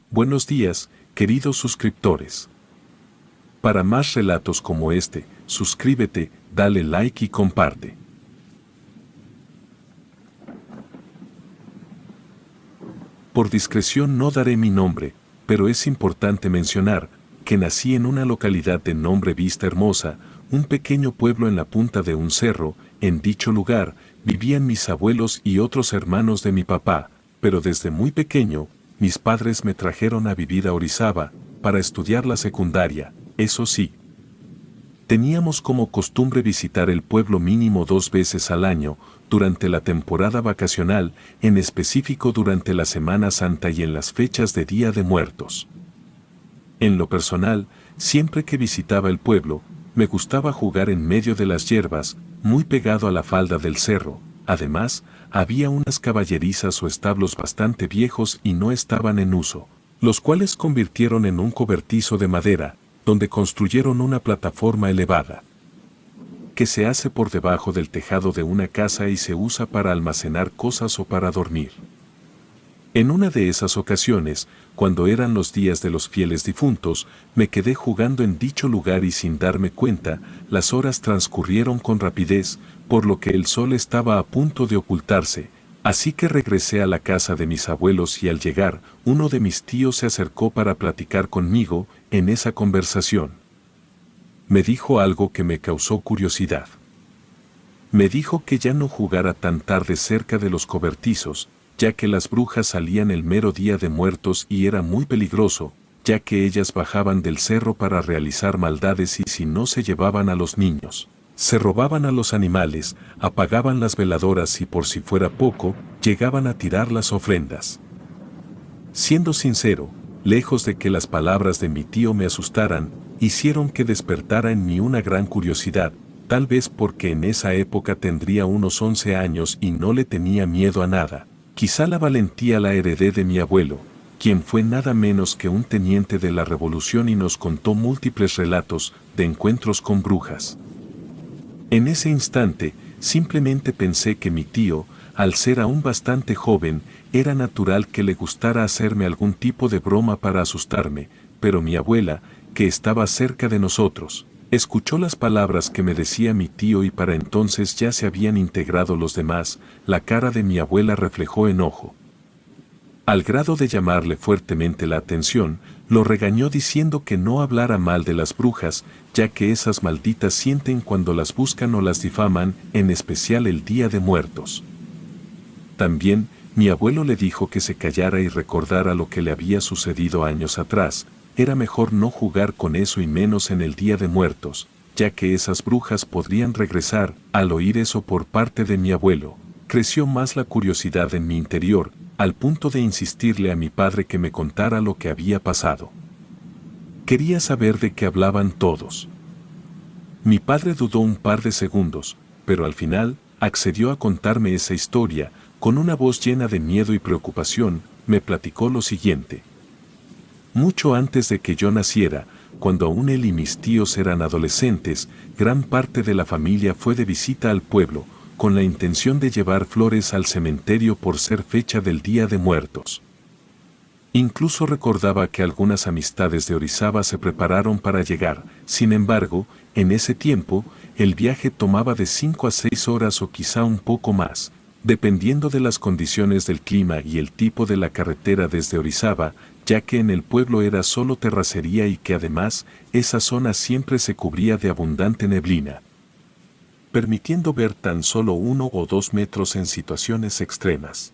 Buenos días, queridos suscriptores. Para más relatos como este, suscríbete, dale like y comparte. Por discreción no daré mi nombre, pero es importante mencionar que nací en una localidad de nombre Vista Hermosa, un pequeño pueblo en la punta de un cerro. En dicho lugar vivían mis abuelos y otros hermanos de mi papá, pero desde muy pequeño, mis padres me trajeron a vivir a Orizaba para estudiar la secundaria. Eso sí, teníamos como costumbre visitar el pueblo mínimo 2 veces al año, durante la temporada vacacional, en específico durante la Semana Santa y en las fechas de Día de Muertos. En lo personal, siempre que visitaba el pueblo, me gustaba jugar en medio de las hierbas, muy pegado a la falda del cerro. Además, había unas caballerizas o establos bastante viejos y no estaban en uso, los cuales convirtieron en un cobertizo de madera, donde construyeron una plataforma elevada, que se hace por debajo del tejado de una casa y se usa para almacenar cosas o para dormir. En una de esas ocasiones, cuando eran los días de los fieles difuntos, me quedé jugando en dicho lugar y sin darme cuenta, las horas transcurrieron con rapidez, por lo que el sol estaba a punto de ocultarse, así que regresé a la casa de mis abuelos y al llegar, uno de mis tíos se acercó para platicar conmigo. En esa conversación me dijo algo que me causó curiosidad. Me dijo que ya no jugara tan tarde cerca de los cobertizos, ya que las brujas salían el mero Día de Muertos y era muy peligroso, ya que ellas bajaban del cerro para realizar maldades y si no se llevaban a los niños, se robaban a los animales, apagaban las veladoras y por si fuera poco, llegaban a tirar las ofrendas. Siendo sincero, lejos de que las palabras de mi tío me asustaran, hicieron que despertara en mí una gran curiosidad, tal vez porque en esa época tendría unos 11 años y no le tenía miedo a nada. Quizá la valentía la heredé de mi abuelo, quien fue nada menos que un teniente de la Revolución y nos contó múltiples relatos de encuentros con brujas. En ese instante, simplemente pensé que mi tío, al ser aún bastante joven, era natural que le gustara hacerme algún tipo de broma para asustarme, pero mi abuela, que estaba cerca de nosotros, escuchó las palabras que me decía mi tío y para entonces ya se habían integrado los demás. La cara de mi abuela reflejó enojo. Al grado de llamarle fuertemente la atención, lo regañó diciendo que no hablara mal de las brujas, ya que esas malditas sienten cuando las buscan o las difaman, en especial el Día de Muertos. También, mi abuelo le dijo que se callara y recordara lo que le había sucedido años atrás. Era mejor no jugar con eso y menos en el Día de Muertos, ya que esas brujas podrían regresar. Al oír eso por parte de mi abuelo, creció más la curiosidad en mi interior, al punto de insistirle a mi padre que me contara lo que había pasado. Quería saber de qué hablaban todos. Mi padre dudó un par de segundos, pero al final, accedió a contarme esa historia. Con una voz llena de miedo y preocupación, me platicó lo siguiente. Mucho antes de que yo naciera, cuando aún él y mis tíos eran adolescentes, gran parte de la familia fue de visita al pueblo, con la intención de llevar flores al cementerio por ser fecha del Día de Muertos. Incluso recordaba que algunas amistades de Orizaba se prepararon para llegar. Sin embargo, en ese tiempo, el viaje tomaba de 5 a 6 horas o quizá un poco más, dependiendo de las condiciones del clima y el tipo de la carretera desde Orizaba, ya que en el pueblo era solo terracería y que además, esa zona siempre se cubría de abundante neblina, permitiendo ver tan solo 1 o 2 metros en situaciones extremas.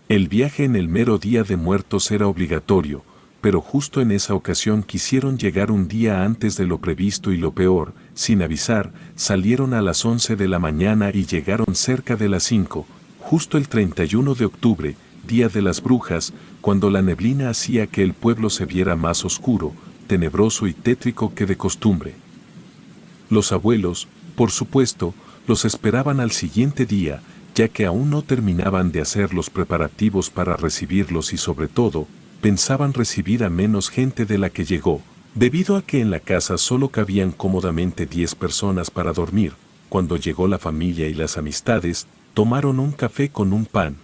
El viaje en el mero Día de Muertos era obligatorio, pero justo en esa ocasión quisieron llegar un día antes de lo previsto y lo peor, sin avisar, salieron a las 11 de la mañana y llegaron cerca de las 5, justo el 31 de octubre, Día de las Brujas, cuando la neblina hacía que el pueblo se viera más oscuro, tenebroso y tétrico que de costumbre. Los abuelos, por supuesto, los esperaban al siguiente día, ya que aún no terminaban de hacer los preparativos para recibirlos y sobre todo, pensaban recibir a menos gente de la que llegó, debido a que en la casa solo cabían cómodamente 10 personas para dormir. Cuando llegó la familia y las amistades, tomaron un café con un pan.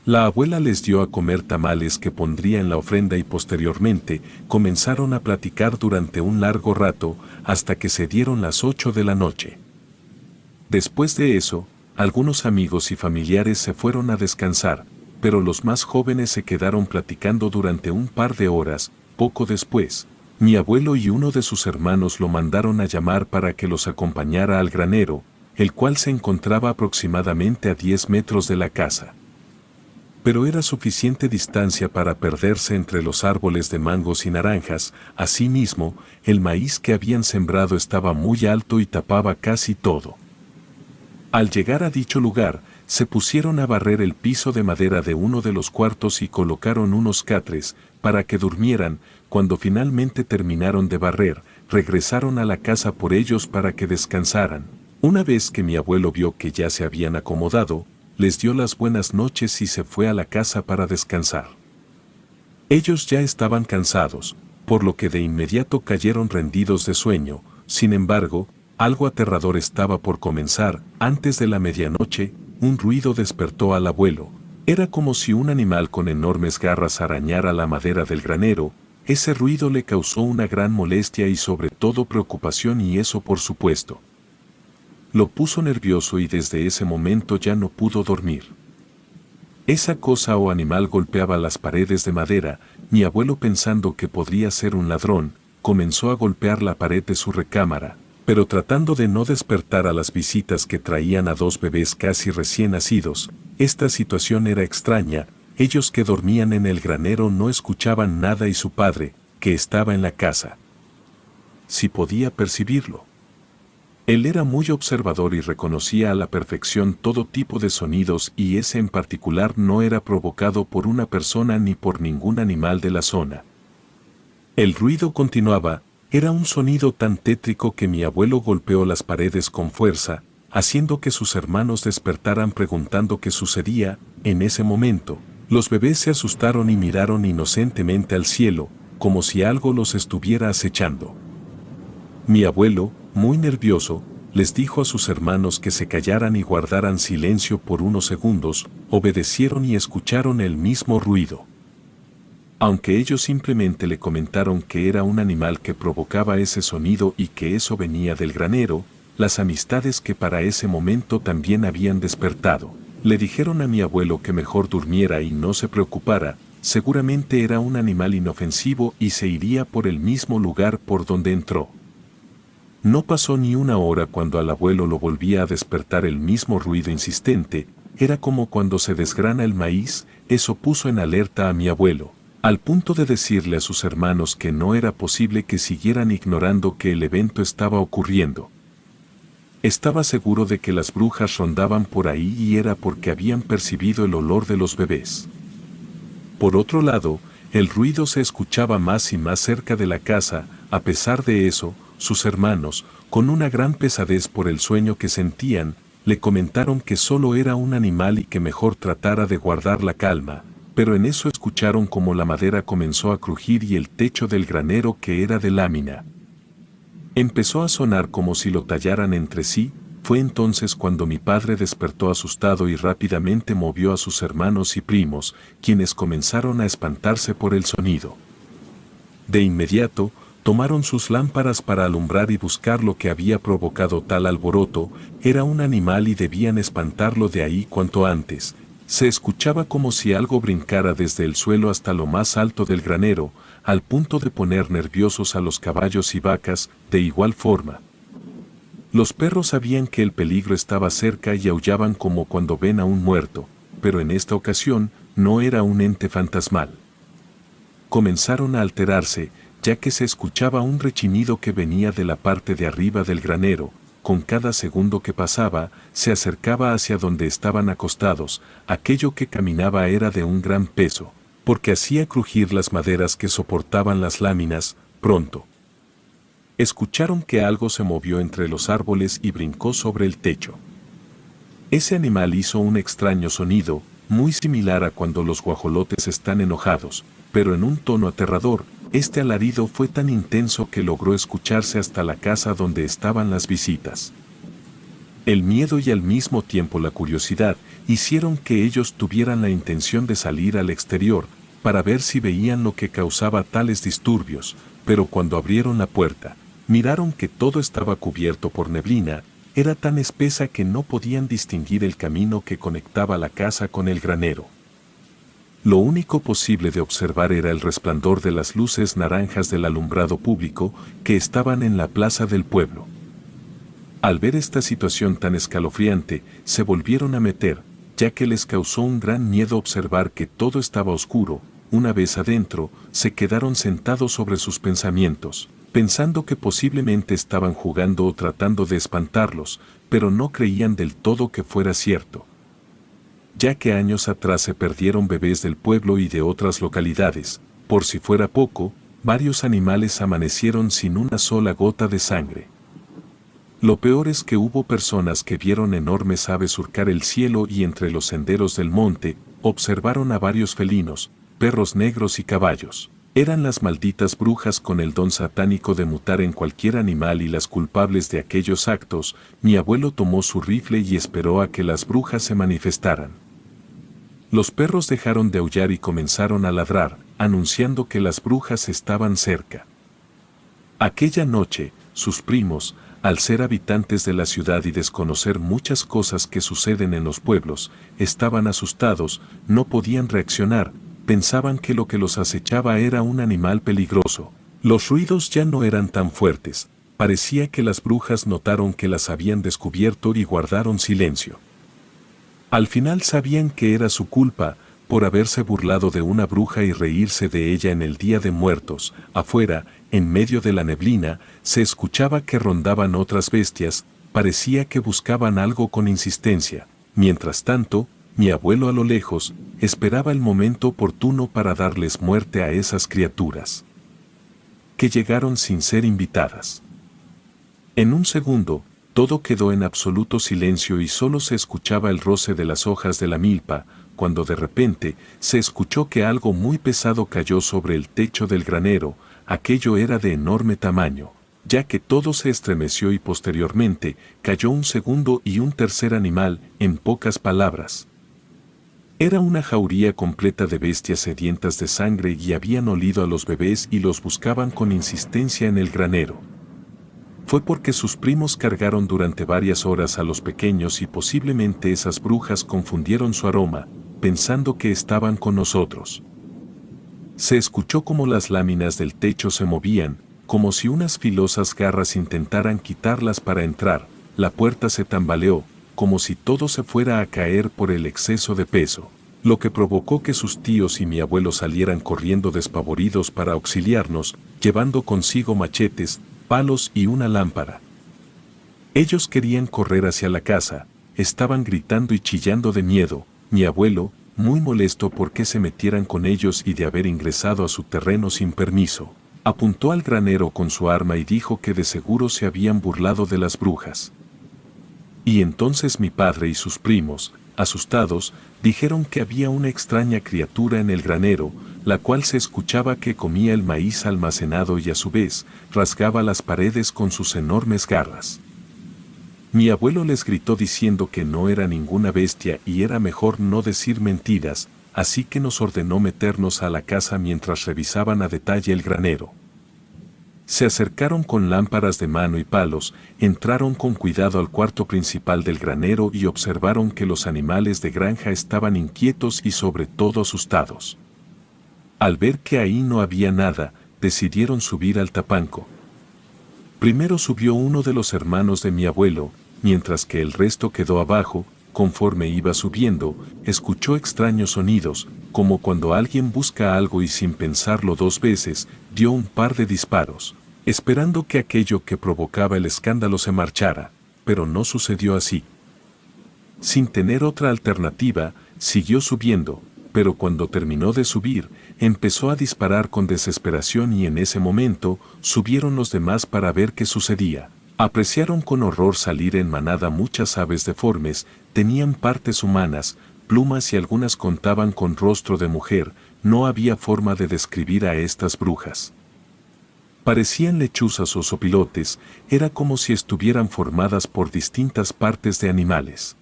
La abuela les dio a comer tamales que pondría en la ofrenda y posteriormente comenzaron a platicar durante un largo rato hasta que se dieron las 8 de la noche. Después de eso, algunos amigos y familiares se fueron a descansar, pero los más jóvenes se quedaron platicando durante un par de horas. Poco después, mi abuelo y uno de sus hermanos lo mandaron a llamar para que los acompañara al granero, el cual se encontraba aproximadamente a 10 metros de la casa. Pero era suficiente distancia para perderse entre los árboles de mangos y naranjas. Asimismo, el maíz que habían sembrado estaba muy alto y tapaba casi todo. Al llegar a dicho lugar, se pusieron a barrer el piso de madera de uno de los cuartos y colocaron unos catres para que durmieran. Cuando finalmente terminaron de barrer, regresaron a la casa por ellos para que descansaran. Una vez que mi abuelo vio que ya se habían acomodado, les dio las buenas noches y se fue a la casa para descansar. Ellos ya estaban cansados, por lo que de inmediato cayeron rendidos de sueño. Sin embargo, algo aterrador estaba por comenzar. Antes de la medianoche, un ruido despertó al abuelo. Era como si un animal con enormes garras arañara la madera del granero. Ese ruido le causó una gran molestia y sobre todo preocupación, y eso por supuesto lo puso nervioso y desde ese momento ya no pudo dormir. Esa cosa o animal golpeaba las paredes de madera. Mi abuelo, pensando que podría ser un ladrón, comenzó a golpear la pared de su recámara, pero tratando de no despertar a las visitas que traían a 2 bebés casi recién nacidos. Esta situación era extraña. Ellos que dormían en el granero no escuchaban nada y su padre, que estaba en la casa, sí podía percibirlo. Él era muy observador y reconocía a la perfección todo tipo de sonidos, y ese en particular no era provocado por una persona ni por ningún animal de la zona. El ruido continuaba. Era un sonido tan tétrico que mi abuelo golpeó las paredes con fuerza, haciendo que sus hermanos despertaran preguntando qué sucedía. En ese momento, los bebés se asustaron y miraron inocentemente al cielo, como si algo los estuviera acechando. Mi abuelo, muy nervioso, les dijo a sus hermanos que se callaran y guardaran silencio por unos segundos. Obedecieron y escucharon el mismo ruido. Aunque ellos simplemente le comentaron que era un animal que provocaba ese sonido y que eso venía del granero, las amistades que para ese momento también habían despertado, le dijeron a mi abuelo que mejor durmiera y no se preocupara. Seguramente era un animal inofensivo y se iría por el mismo lugar por donde entró. No pasó ni una hora cuando al abuelo lo volvía a despertar el mismo ruido insistente. Era como cuando se desgrana el maíz. Eso puso en alerta a mi abuelo, al punto de decirle a sus hermanos que no era posible que siguieran ignorando que el evento estaba ocurriendo. Estaba seguro de que las brujas rondaban por ahí y era porque habían percibido el olor de los bebés. Por otro lado, el ruido se escuchaba más y más cerca de la casa. A pesar de eso, sus hermanos, con una gran pesadez por el sueño que sentían, le comentaron que solo era un animal y que mejor tratara de guardar la calma. Pero en eso escucharon como la madera comenzó a crujir y el techo del granero, que era de lámina, empezó a sonar como si lo tallaran entre sí. Fue entonces cuando mi padre despertó asustado y rápidamente movió a sus hermanos y primos, quienes comenzaron a espantarse por el sonido. De inmediato, tomaron sus lámparas para alumbrar y buscar lo que había provocado tal alboroto. Era un animal y debían espantarlo de ahí cuanto antes. Se escuchaba como si algo brincara desde el suelo hasta lo más alto del granero, al punto de poner nerviosos a los caballos y vacas. De igual forma, los perros sabían que el peligro estaba cerca y aullaban como cuando ven a un muerto, pero en esta ocasión no era un ente fantasmal. Comenzaron a alterarse, ya que se escuchaba un rechinido que venía de la parte de arriba del granero. Con cada segundo que pasaba, se acercaba hacia donde estaban acostados. Aquello que caminaba era de un gran peso, porque hacía crujir las maderas que soportaban las láminas. Pronto escucharon que algo se movió entre los árboles y brincó sobre el techo. Ese animal hizo un extraño sonido, muy similar a cuando los guajolotes están enojados, pero en un tono aterrador. Este alarido fue tan intenso que logró escucharse hasta la casa donde estaban las visitas. El miedo y al mismo tiempo la curiosidad hicieron que ellos tuvieran la intención de salir al exterior para ver si veían lo que causaba tales disturbios, pero cuando abrieron la puerta, miraron que todo estaba cubierto por neblina, era tan espesa que no podían distinguir el camino que conectaba la casa con el granero. Lo único posible de observar era el resplandor de las luces naranjas del alumbrado público que estaban en la plaza del pueblo. Al ver esta situación tan escalofriante, se volvieron a meter, ya que les causó un gran miedo observar que todo estaba oscuro. Una vez adentro, se quedaron sentados sobre sus pensamientos, pensando que posiblemente estaban jugando o tratando de espantarlos, pero no creían del todo que fuera cierto, ya que años atrás se perdieron bebés del pueblo y de otras localidades. Por si fuera poco, varios animales amanecieron sin una sola gota de sangre. Lo peor es que hubo personas que vieron enormes aves surcar el cielo y entre los senderos del monte, observaron a varios felinos, perros negros y caballos. Eran las malditas brujas con el don satánico de mutar en cualquier animal y las culpables de aquellos actos. Mi abuelo tomó su rifle y esperó a que las brujas se manifestaran. Los perros dejaron de aullar y comenzaron a ladrar, anunciando que las brujas estaban cerca. Aquella noche, sus primos, al ser habitantes de la ciudad y desconocer muchas cosas que suceden en los pueblos, estaban asustados, no podían reaccionar, pensaban que lo que los acechaba era un animal peligroso. Los ruidos ya no eran tan fuertes, parecía que las brujas notaron que las habían descubierto y guardaron silencio. Al final sabían que era su culpa, por haberse burlado de una bruja y reírse de ella en el Día de Muertos. Afuera, en medio de la neblina, se escuchaba que rondaban otras bestias, parecía que buscaban algo con insistencia. Mientras tanto, mi abuelo a lo lejos, esperaba el momento oportuno para darles muerte a esas criaturas, que llegaron sin ser invitadas. En un segundo, todo quedó en absoluto silencio y solo se escuchaba el roce de las hojas de la milpa, cuando de repente se escuchó que algo muy pesado cayó sobre el techo del granero. Aquello era de enorme tamaño, ya que todo se estremeció y posteriormente cayó un segundo y un tercer animal. En pocas palabras, era una jauría completa de bestias sedientas de sangre y habían olido a los bebés y los buscaban con insistencia en el granero. Fue porque sus primos cargaron durante varias horas a los pequeños y posiblemente esas brujas confundieron su aroma, pensando que estaban con nosotros. Se escuchó como las láminas del techo se movían, como si unas filosas garras intentaran quitarlas para entrar. La puerta se tambaleó, como si todo se fuera a caer por el exceso de peso, lo que provocó que sus tíos y mi abuelo salieran corriendo despavoridos para auxiliarnos, llevando consigo machetes, palos y una lámpara. Ellos querían correr hacia la casa, estaban gritando y chillando de miedo. Mi abuelo, muy molesto por que se metieran con ellos y de haber ingresado a su terreno sin permiso, apuntó al granero con su arma y dijo que de seguro se habían burlado de las brujas. Y entonces mi padre y sus primos, asustados, dijeron que había una extraña criatura en el granero, la cual se escuchaba que comía el maíz almacenado y a su vez rasgaba las paredes con sus enormes garras. Mi abuelo les gritó diciendo que no era ninguna bestia y era mejor no decir mentiras, así que nos ordenó meternos a la casa mientras revisaban a detalle el granero. Se acercaron con lámparas de mano y palos, entraron con cuidado al cuarto principal del granero y observaron que los animales de granja estaban inquietos y sobre todo asustados. Al ver que ahí no había nada, decidieron subir al tapanco. Primero subió uno de los hermanos de mi abuelo, mientras que el resto quedó abajo. Conforme iba subiendo, escuchó extraños sonidos, como cuando alguien busca algo y sin pensarlo dos veces, dio un par de disparos, esperando que aquello que provocaba el escándalo se marchara, pero no sucedió así. Sin tener otra alternativa, siguió subiendo, pero cuando terminó de subir, empezó a disparar con desesperación y en ese momento, subieron los demás para ver qué sucedía. Apreciaron con horror salir en manada muchas aves deformes, tenían partes humanas, plumas y algunas contaban con rostro de mujer. No había forma de describir a estas brujas. Parecían lechuzas o sopilotes, era como si estuvieran formadas por distintas partes de animales.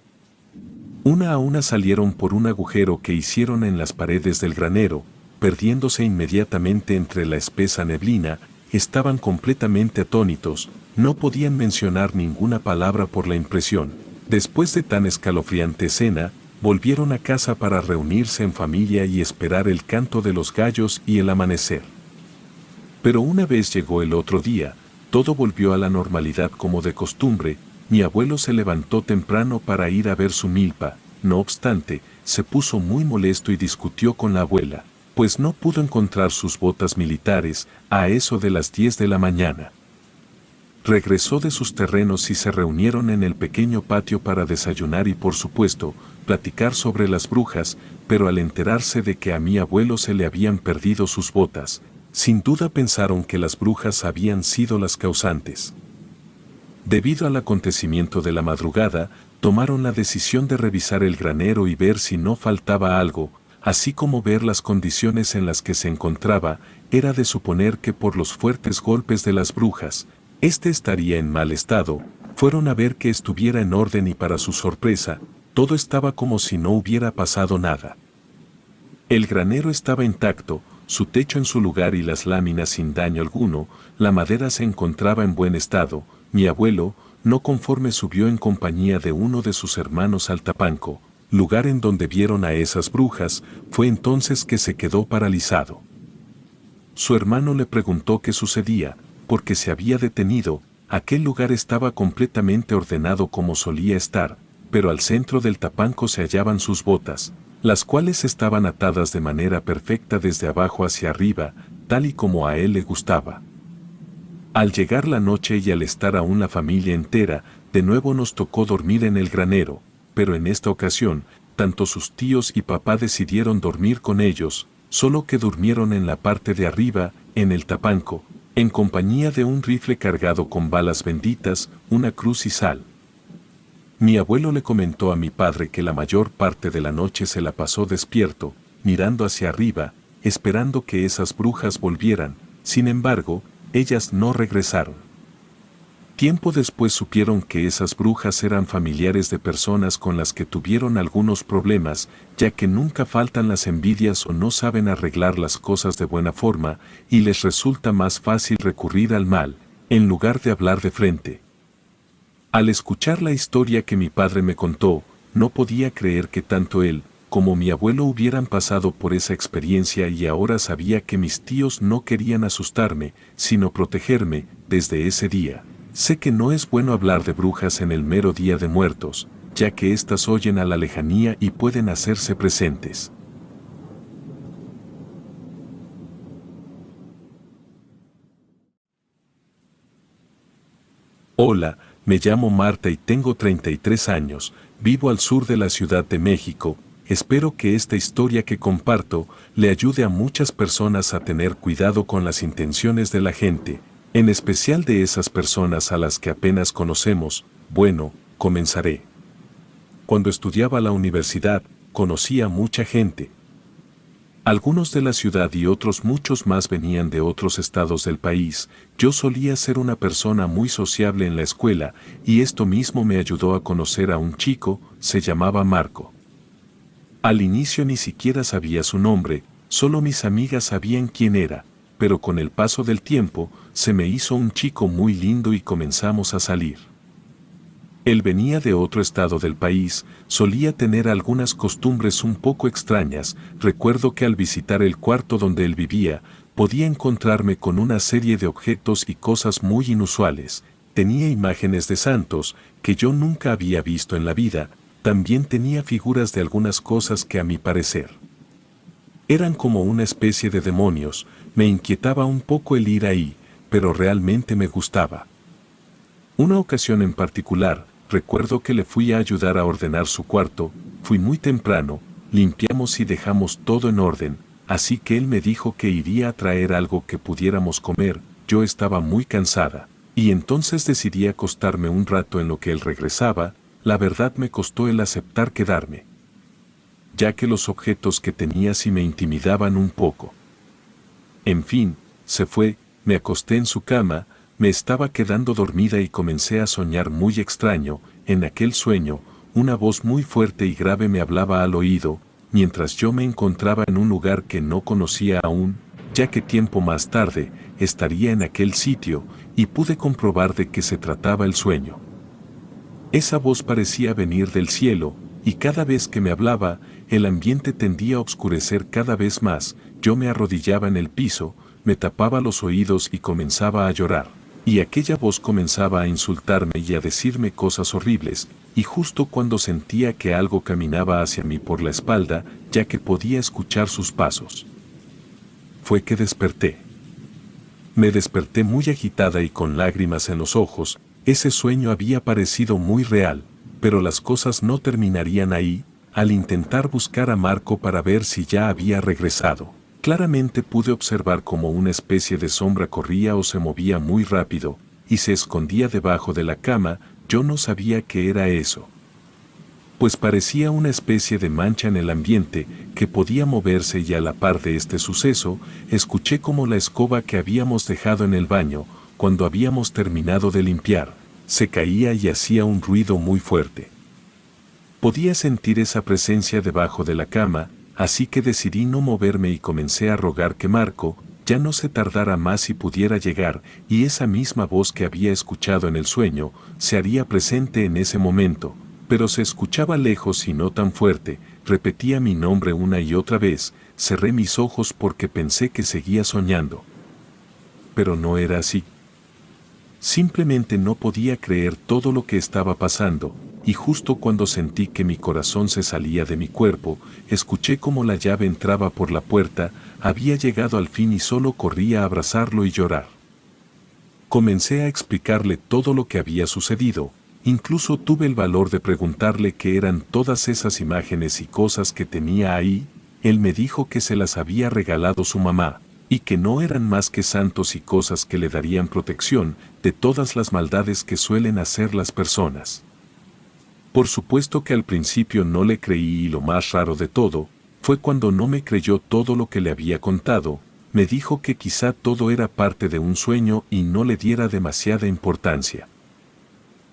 Una a una salieron por un agujero que hicieron en las paredes del granero, perdiéndose inmediatamente entre la espesa neblina. Estaban completamente atónitos, no podían mencionar ninguna palabra por la impresión. Después de tan escalofriante escena, volvieron a casa para reunirse en familia y esperar el canto de los gallos y el amanecer. Pero una vez llegó el otro día, todo volvió a la normalidad como de costumbre. Mi abuelo se levantó temprano para ir a ver su milpa. No obstante, se puso muy molesto y discutió con la abuela, pues no pudo encontrar sus botas militares a eso de las 10 de la mañana. Regresó de sus terrenos y se reunieron en el pequeño patio para desayunar y, por supuesto, platicar sobre las brujas, pero al enterarse de que a mi abuelo se le habían perdido sus botas, sin duda pensaron que las brujas habían sido las causantes. Debido al acontecimiento de la madrugada, tomaron la decisión de revisar el granero y ver si no faltaba algo, así como ver las condiciones en las que se encontraba. Era de suponer que por los fuertes golpes de las brujas, este estaría en mal estado. Fueron a ver que estuviera en orden y, para su sorpresa, todo estaba como si no hubiera pasado nada. El granero estaba intacto, su techo en su lugar y las láminas sin daño alguno. La madera se encontraba en buen estado. Mi abuelo, no conforme, subió en compañía de uno de sus hermanos al Tapanco, lugar en donde vieron a esas brujas. Fue entonces que se quedó paralizado. Su hermano le preguntó qué sucedía, porque se había detenido. Aquel lugar estaba completamente ordenado como solía estar, pero al centro del Tapanco se hallaban sus botas, las cuales estaban atadas de manera perfecta desde abajo hacia arriba, tal y como a él le gustaba. Al llegar la noche y al estar aún la familia entera, de nuevo nos tocó dormir en el granero, pero en esta ocasión, tanto sus tíos y papá decidieron dormir con ellos, solo que durmieron en la parte de arriba, en el Tapanco, en compañía de un rifle cargado con balas benditas, una cruz y sal. Mi abuelo le comentó a mi padre que la mayor parte de la noche se la pasó despierto, mirando hacia arriba, esperando que esas brujas volvieran. Sin embargo, ellas no regresaron. Tiempo después supieron que esas brujas eran familiares de personas con las que tuvieron algunos problemas, ya que nunca faltan las envidias o no saben arreglar las cosas de buena forma, y les resulta más fácil recurrir al mal, en lugar de hablar de frente. Al escuchar la historia que mi padre me contó, no podía creer que tanto él como mi abuelo hubieran pasado por esa experiencia, y ahora sabía que mis tíos no querían asustarme, sino protegerme. Desde ese día, sé que no es bueno hablar de brujas en el mero Día de Muertos, ya que éstas oyen a la lejanía y pueden hacerse presentes. Hola, me llamo Marta y tengo 33 años, vivo al sur de la Ciudad de México. Espero que esta historia que comparto le ayude a muchas personas a tener cuidado con las intenciones de la gente, en especial de esas personas a las que apenas conocemos. Bueno, comenzaré. Cuando estudiaba la universidad, conocí a mucha gente. Algunos de la ciudad y otros muchos más venían de otros estados del país. Yo solía ser una persona muy sociable en la escuela, y esto mismo me ayudó a conocer a un chico. Se llamaba Marco. Al inicio ni siquiera sabía su nombre, solo mis amigas sabían quién era, pero con el paso del tiempo, se me hizo un chico muy lindo y comenzamos a salir. Él venía de otro estado del país, solía tener algunas costumbres un poco extrañas. Recuerdo que al visitar el cuarto donde él vivía, podía encontrarme con una serie de objetos y cosas muy inusuales. Tenía imágenes de santos, que yo nunca había visto en la vida. También tenía figuras de algunas cosas que, a mi parecer, eran como una especie de demonios. Me inquietaba un poco el ir ahí, pero realmente me gustaba. Una ocasión en particular, recuerdo que le fui a ayudar a ordenar su cuarto. Fui muy temprano, limpiamos y dejamos todo en orden, así que él me dijo que iría a traer algo que pudiéramos comer. Yo estaba muy cansada, y entonces decidí acostarme un rato en lo que él regresaba. La verdad me costó el aceptar quedarme, ya que los objetos que tenía sí me intimidaban un poco. En fin, se fue, me acosté en su cama, me estaba quedando dormida y comencé a soñar muy extraño. En aquel sueño, una voz muy fuerte y grave me hablaba al oído, mientras yo me encontraba en un lugar que no conocía aún, ya que tiempo más tarde estaría en aquel sitio, y pude comprobar de qué se trataba el sueño. Esa voz parecía venir del cielo, y cada vez que me hablaba, el ambiente tendía a oscurecer cada vez más. Yo me arrodillaba en el piso, me tapaba los oídos y comenzaba a llorar. Y aquella voz comenzaba a insultarme y a decirme cosas horribles, y justo cuando sentía que algo caminaba hacia mí por la espalda, ya que podía escuchar sus pasos, fue que desperté. Me desperté muy agitada y con lágrimas en los ojos. Ese sueño había parecido muy real, pero las cosas no terminarían ahí. Al intentar buscar a Marco para ver si ya había regresado, claramente pude observar cómo una especie de sombra corría o se movía muy rápido, y se escondía debajo de la cama. Yo no sabía qué era eso, pues parecía una especie de mancha en el ambiente que podía moverse, y a la par de este suceso, escuché como la escoba que habíamos dejado en el baño, cuando habíamos terminado de limpiar, se caía y hacía un ruido muy fuerte. Podía sentir esa presencia debajo de la cama, así que decidí no moverme y comencé a rogar que Marco ya no se tardara más y pudiera llegar, y esa misma voz que había escuchado en el sueño se haría presente en ese momento, pero se escuchaba lejos y no tan fuerte. Repetía mi nombre una y otra vez. Cerré mis ojos porque pensé que seguía soñando. Pero no era así. Simplemente no podía creer todo lo que estaba pasando, y justo cuando sentí que mi corazón se salía de mi cuerpo, escuché como la llave entraba por la puerta. Había llegado al fin y solo corría a abrazarlo y llorar. Comencé a explicarle todo lo que había sucedido. Incluso tuve el valor de preguntarle qué eran todas esas imágenes y cosas que tenía ahí. Él me dijo que se las había regalado su mamá, y que no eran más que santos y cosas que le darían protección de todas las maldades que suelen hacer las personas. Por supuesto que al principio no le creí, y lo más raro de todo fue cuando no me creyó todo lo que le había contado. Me dijo que quizá todo era parte de un sueño y no le diera demasiada importancia.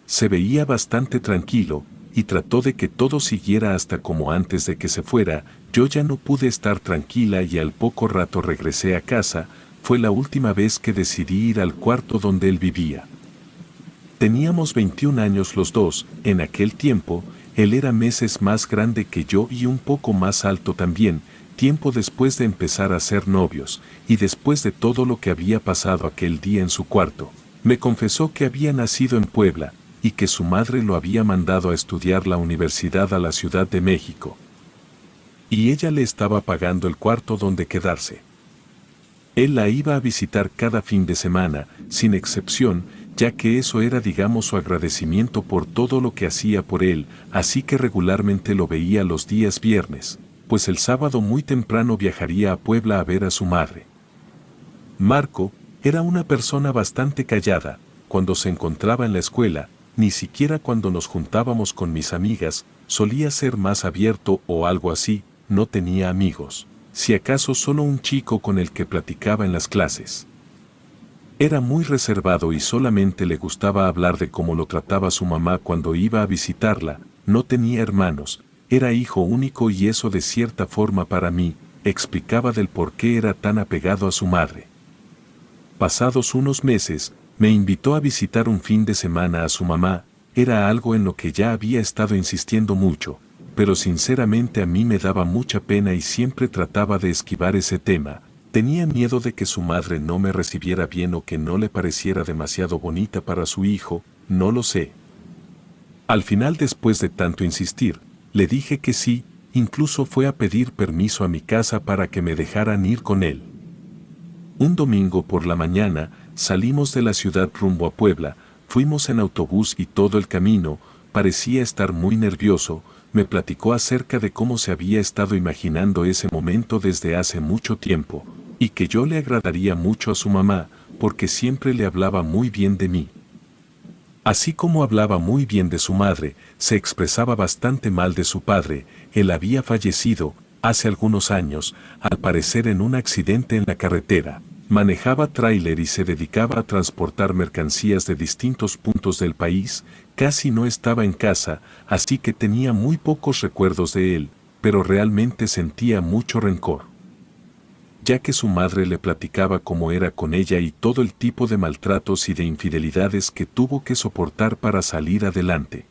Se veía bastante tranquilo, y trató de que todo siguiera hasta como antes de que se fuera. Yo ya no pude estar tranquila y al poco rato regresé a casa. Fue la última vez que decidí ir al cuarto donde él vivía. Teníamos 21 años los dos. En aquel tiempo, él era meses más grande que yo y un poco más alto también. Tiempo después de empezar a ser novios, y después de todo lo que había pasado aquel día en su cuarto, me confesó que había nacido en Puebla, y que su madre lo había mandado a estudiar la universidad a la Ciudad de México. Y ella le estaba pagando el cuarto donde quedarse. Él la iba a visitar cada fin de semana, sin excepción, ya que eso era, digamos, su agradecimiento por todo lo que hacía por él, así que regularmente lo veía los días viernes, pues el sábado muy temprano viajaría a Puebla a ver a su madre. Marco era una persona bastante callada. Cuando se encontraba en la escuela, ni siquiera cuando nos juntábamos con mis amigas, solía ser más abierto o algo así. No tenía amigos, si acaso solo un chico con el que platicaba en las clases. Era muy reservado y solamente le gustaba hablar de cómo lo trataba su mamá cuando iba a visitarla. No tenía hermanos, era hijo único, y eso de cierta forma para mí explicaba del por qué era tan apegado a su madre. Pasados unos meses, me invitó a visitar un fin de semana a su mamá. Era algo en lo que ya había estado insistiendo mucho, pero sinceramente a mí me daba mucha pena y siempre trataba de esquivar ese tema. Tenía miedo de que su madre no me recibiera bien o que no le pareciera demasiado bonita para su hijo, no lo sé. Al final, después de tanto insistir, le dije que sí. Incluso fue a pedir permiso a mi casa para que me dejaran ir con él. Un domingo por la mañana, salimos de la ciudad rumbo a Puebla. Fuimos en autobús y todo el camino parecía estar muy nervioso. Me platicó acerca de cómo se había estado imaginando ese momento desde hace mucho tiempo, y que yo le agradaría mucho a su mamá, porque siempre le hablaba muy bien de mí. Así como hablaba muy bien de su madre, se expresaba bastante mal de su padre. Él había fallecido hace algunos años, al parecer en un accidente en la carretera. Manejaba tráiler y se dedicaba a transportar mercancías de distintos puntos del país. Casi no estaba en casa, así que tenía muy pocos recuerdos de él, pero realmente sentía mucho rencor, ya que su madre le platicaba cómo era con ella y todo el tipo de maltratos y de infidelidades que tuvo que soportar para salir adelante.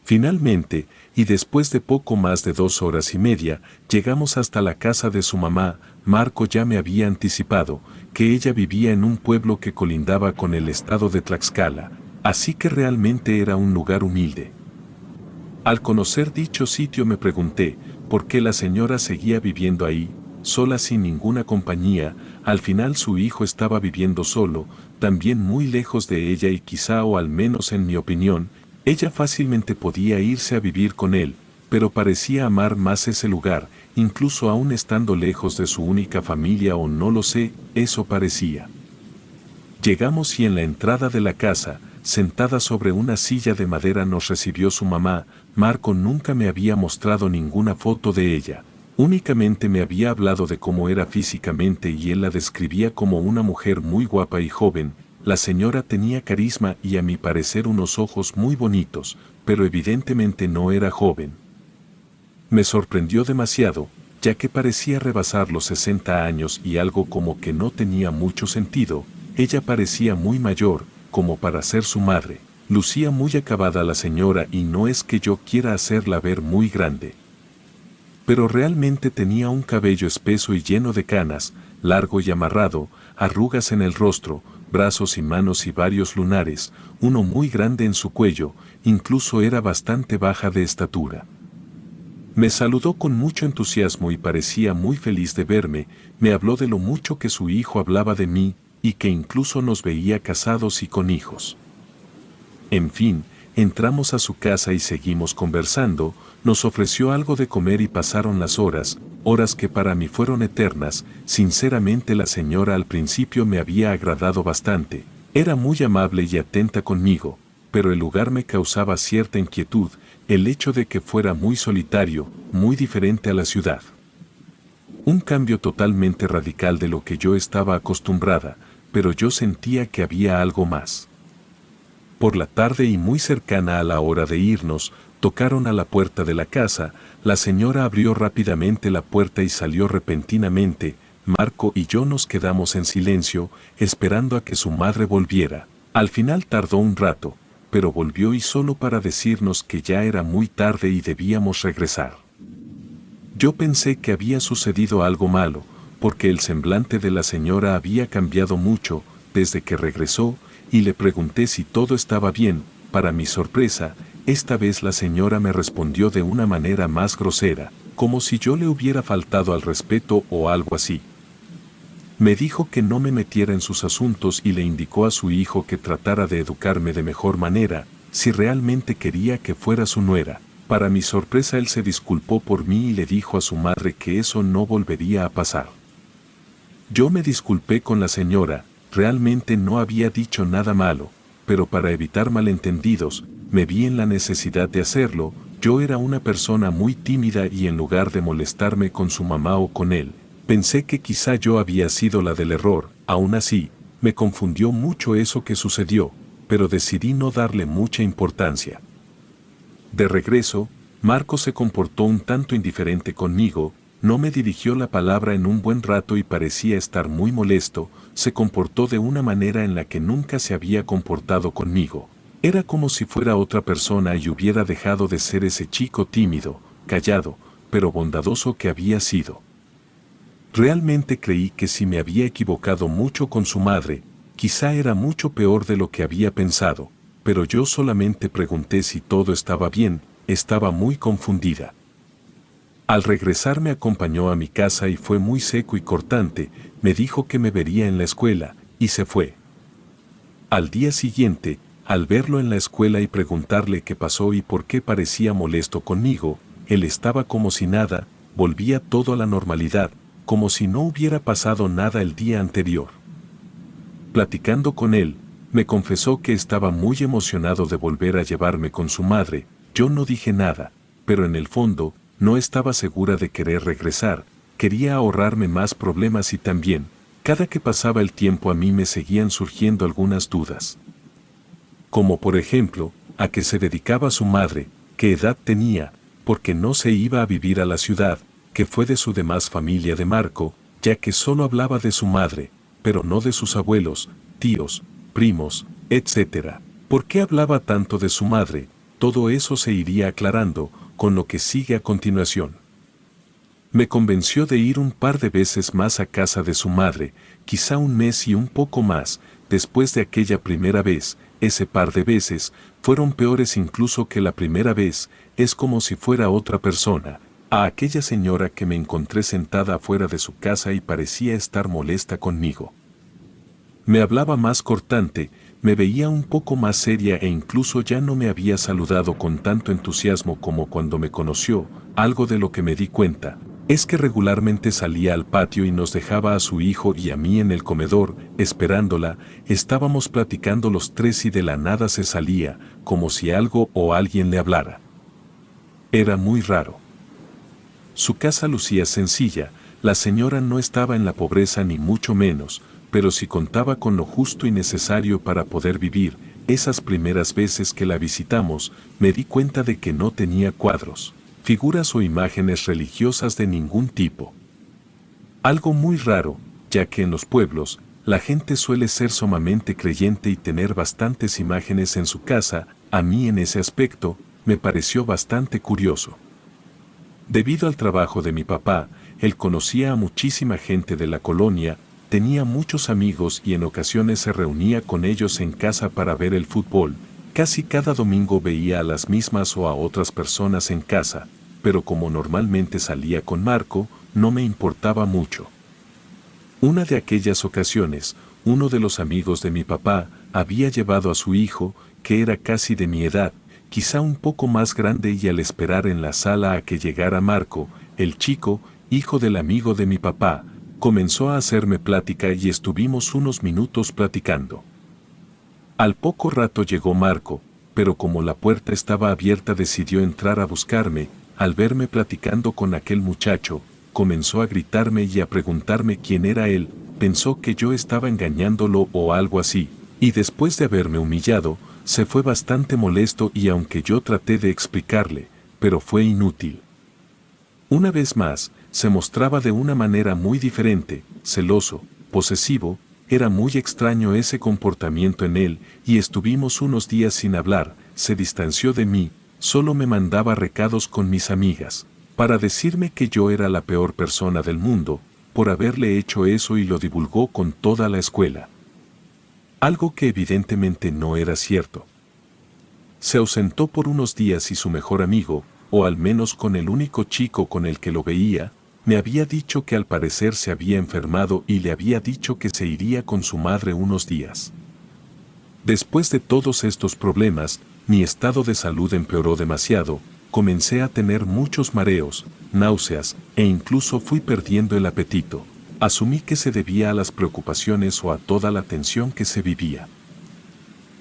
Finalmente, y después de poco más de 2 horas y media, llegamos hasta la casa de su mamá. Marco ya me había anticipado que ella vivía en un pueblo que colindaba con el estado de Tlaxcala, así que realmente era un lugar humilde. Al conocer dicho sitio me pregunté por qué la señora seguía viviendo ahí, sola sin ninguna compañía. Al final su hijo estaba viviendo solo, también muy lejos de ella y quizá, o al menos en mi opinión, ella fácilmente podía irse a vivir con él, pero parecía amar más ese lugar, incluso aún estando lejos de su única familia, o no lo sé, eso parecía. Llegamos y en la entrada de la casa, sentada sobre una silla de madera, nos recibió su mamá. Marco nunca me había mostrado ninguna foto de ella, únicamente me había hablado de cómo era físicamente y él la describía como una mujer muy guapa y joven. La señora tenía carisma y a mi parecer unos ojos muy bonitos, pero evidentemente no era joven. Me sorprendió demasiado, ya que parecía rebasar los 60 años y algo como que no tenía mucho sentido. Ella parecía muy mayor, como para ser su madre. Lucía muy acabada la señora y no es que yo quiera hacerla ver muy grande, pero realmente tenía un cabello espeso y lleno de canas, largo y amarrado, arrugas en el rostro, brazos y manos y varios lunares, uno muy grande en su cuello, incluso era bastante baja de estatura. Me saludó con mucho entusiasmo y parecía muy feliz de verme. Me habló de lo mucho que su hijo hablaba de mí, y que incluso nos veía casados y con hijos. En fin, entramos a su casa y seguimos conversando. Nos ofreció algo de comer y pasaron las horas, horas que para mí fueron eternas. Sinceramente la señora al principio me había agradado bastante, era muy amable y atenta conmigo, pero el lugar me causaba cierta inquietud, el hecho de que fuera muy solitario, muy diferente a la ciudad. Un cambio totalmente radical de lo que yo estaba acostumbrada, pero yo sentía que había algo más. Por la tarde y muy cercana a la hora de irnos, tocaron a la puerta de la casa. La señora abrió rápidamente la puerta y salió repentinamente. Marco y yo nos quedamos en silencio, esperando a que su madre volviera. Al final tardó un rato, pero volvió y solo para decirnos que ya era muy tarde y debíamos regresar. Yo pensé que había sucedido algo malo, porque el semblante de la señora había cambiado mucho desde que regresó, y le pregunté si todo estaba bien. Para mi sorpresa, esta vez la señora me respondió de una manera más grosera, como si yo le hubiera faltado al respeto o algo así. Me dijo que no me metiera en sus asuntos y le indicó a su hijo que tratara de educarme de mejor manera, si realmente quería que fuera su nuera. Para mi sorpresa él se disculpó por mí y le dijo a su madre que eso no volvería a pasar. Yo me disculpé con la señora. Realmente no había dicho nada malo, pero para evitar malentendidos, me vi en la necesidad de hacerlo. Yo era una persona muy tímida y en lugar de molestarme con su mamá o con él, pensé que quizá yo había sido la del error. Aún así, me confundió mucho eso que sucedió, pero decidí no darle mucha importancia. De regreso, Marco se comportó un tanto indiferente conmigo. No me dirigió la palabra en un buen rato y parecía estar muy molesto. Se comportó de una manera en la que nunca se había comportado conmigo. Era como si fuera otra persona y hubiera dejado de ser ese chico tímido, callado, pero bondadoso que había sido. Realmente creí que si me había equivocado mucho con su madre, quizá era mucho peor de lo que había pensado, pero yo solamente pregunté si todo estaba bien. Estaba muy confundida. Al regresar me acompañó a mi casa y fue muy seco y cortante. Me dijo que me vería en la escuela, y se fue. Al día siguiente, al verlo en la escuela y preguntarle qué pasó y por qué parecía molesto conmigo, él estaba como si nada. Volvía todo a la normalidad, como si no hubiera pasado nada el día anterior. Platicando con él, me confesó que estaba muy emocionado de volver a llevarme con su madre. Yo no dije nada, pero en el fondo, no estaba segura de querer regresar. Quería ahorrarme más problemas y también, Cada que pasaba el tiempo a mí me seguían surgiendo algunas dudas. Como por ejemplo, a qué se dedicaba su madre, qué edad tenía, por qué no se iba a vivir a la ciudad, qué fue de su demás familia de Marco, ya que solo hablaba de su madre, pero no de sus abuelos, tíos, primos, etc. ¿Por qué hablaba tanto de su madre? Todo eso se iría aclarando con lo que sigue a continuación. Me convenció de ir un par de veces más a casa de su madre, quizá un mes y un poco más, después de aquella primera vez. Ese par de veces fueron peores incluso que la primera vez, es como si fuera otra persona. A aquella señora que me encontré sentada afuera de su casa y parecía estar molesta conmigo. Me hablaba más cortante, me veía un poco más seria e incluso ya no me había saludado con tanto entusiasmo como cuando me conoció. Algo de lo que me di cuenta es que regularmente salía al patio y nos dejaba a su hijo y a mí en el comedor, esperándola. Estábamos platicando los tres y de la nada se salía, como si algo o alguien le hablara. Era muy raro. Su casa lucía sencilla, la señora no estaba en la pobreza ni mucho menos, pero sí contaba con lo justo y necesario para poder vivir. Esas primeras veces que la visitamos, me di cuenta de que no tenía cuadros, figuras o imágenes religiosas de ningún tipo. Algo muy raro, ya que en los pueblos, la gente suele ser sumamente creyente y tener bastantes imágenes en su casa. A mí en ese aspecto, me pareció bastante curioso. Debido al trabajo de mi papá, él conocía a muchísima gente de la colonia, tenía muchos amigos y en ocasiones se reunía con ellos en casa para ver el fútbol. Casi cada domingo veía a las mismas o a otras personas en casa, pero como normalmente salía con Marco, no me importaba mucho. Una de aquellas ocasiones, uno de los amigos de mi papá había llevado a su hijo, que era casi de mi edad, quizá un poco más grande, y al esperar en la sala a que llegara Marco, el chico, hijo del amigo de mi papá, comenzó a hacerme plática y estuvimos unos minutos platicando. Al poco rato llegó Marco, pero como la puerta estaba abierta decidió entrar a buscarme. Al verme platicando con aquel muchacho, comenzó a gritarme y a preguntarme quién era él. Pensó que yo estaba engañándolo o algo así, y después de haberme humillado, se fue bastante molesto, y aunque yo traté de explicarle, pero fue inútil. Una vez más, se mostraba de una manera muy diferente, celoso, posesivo. Era muy extraño ese comportamiento en él, y estuvimos unos días sin hablar. Se distanció de mí, solo me mandaba recados con mis amigas, para decirme que yo era la peor persona del mundo, por haberle hecho eso, y lo divulgó con toda la escuela. Algo que evidentemente no era cierto. Se ausentó por unos días y su mejor amigo, o al menos con el único chico con el que lo veía, me había dicho que al parecer se había enfermado y le había dicho que se iría con su madre unos días. Después de todos estos problemas, mi estado de salud empeoró demasiado, comencé a tener muchos mareos, náuseas, e incluso fui perdiendo el apetito. Asumí que se debía a las preocupaciones o a toda la tensión que se vivía.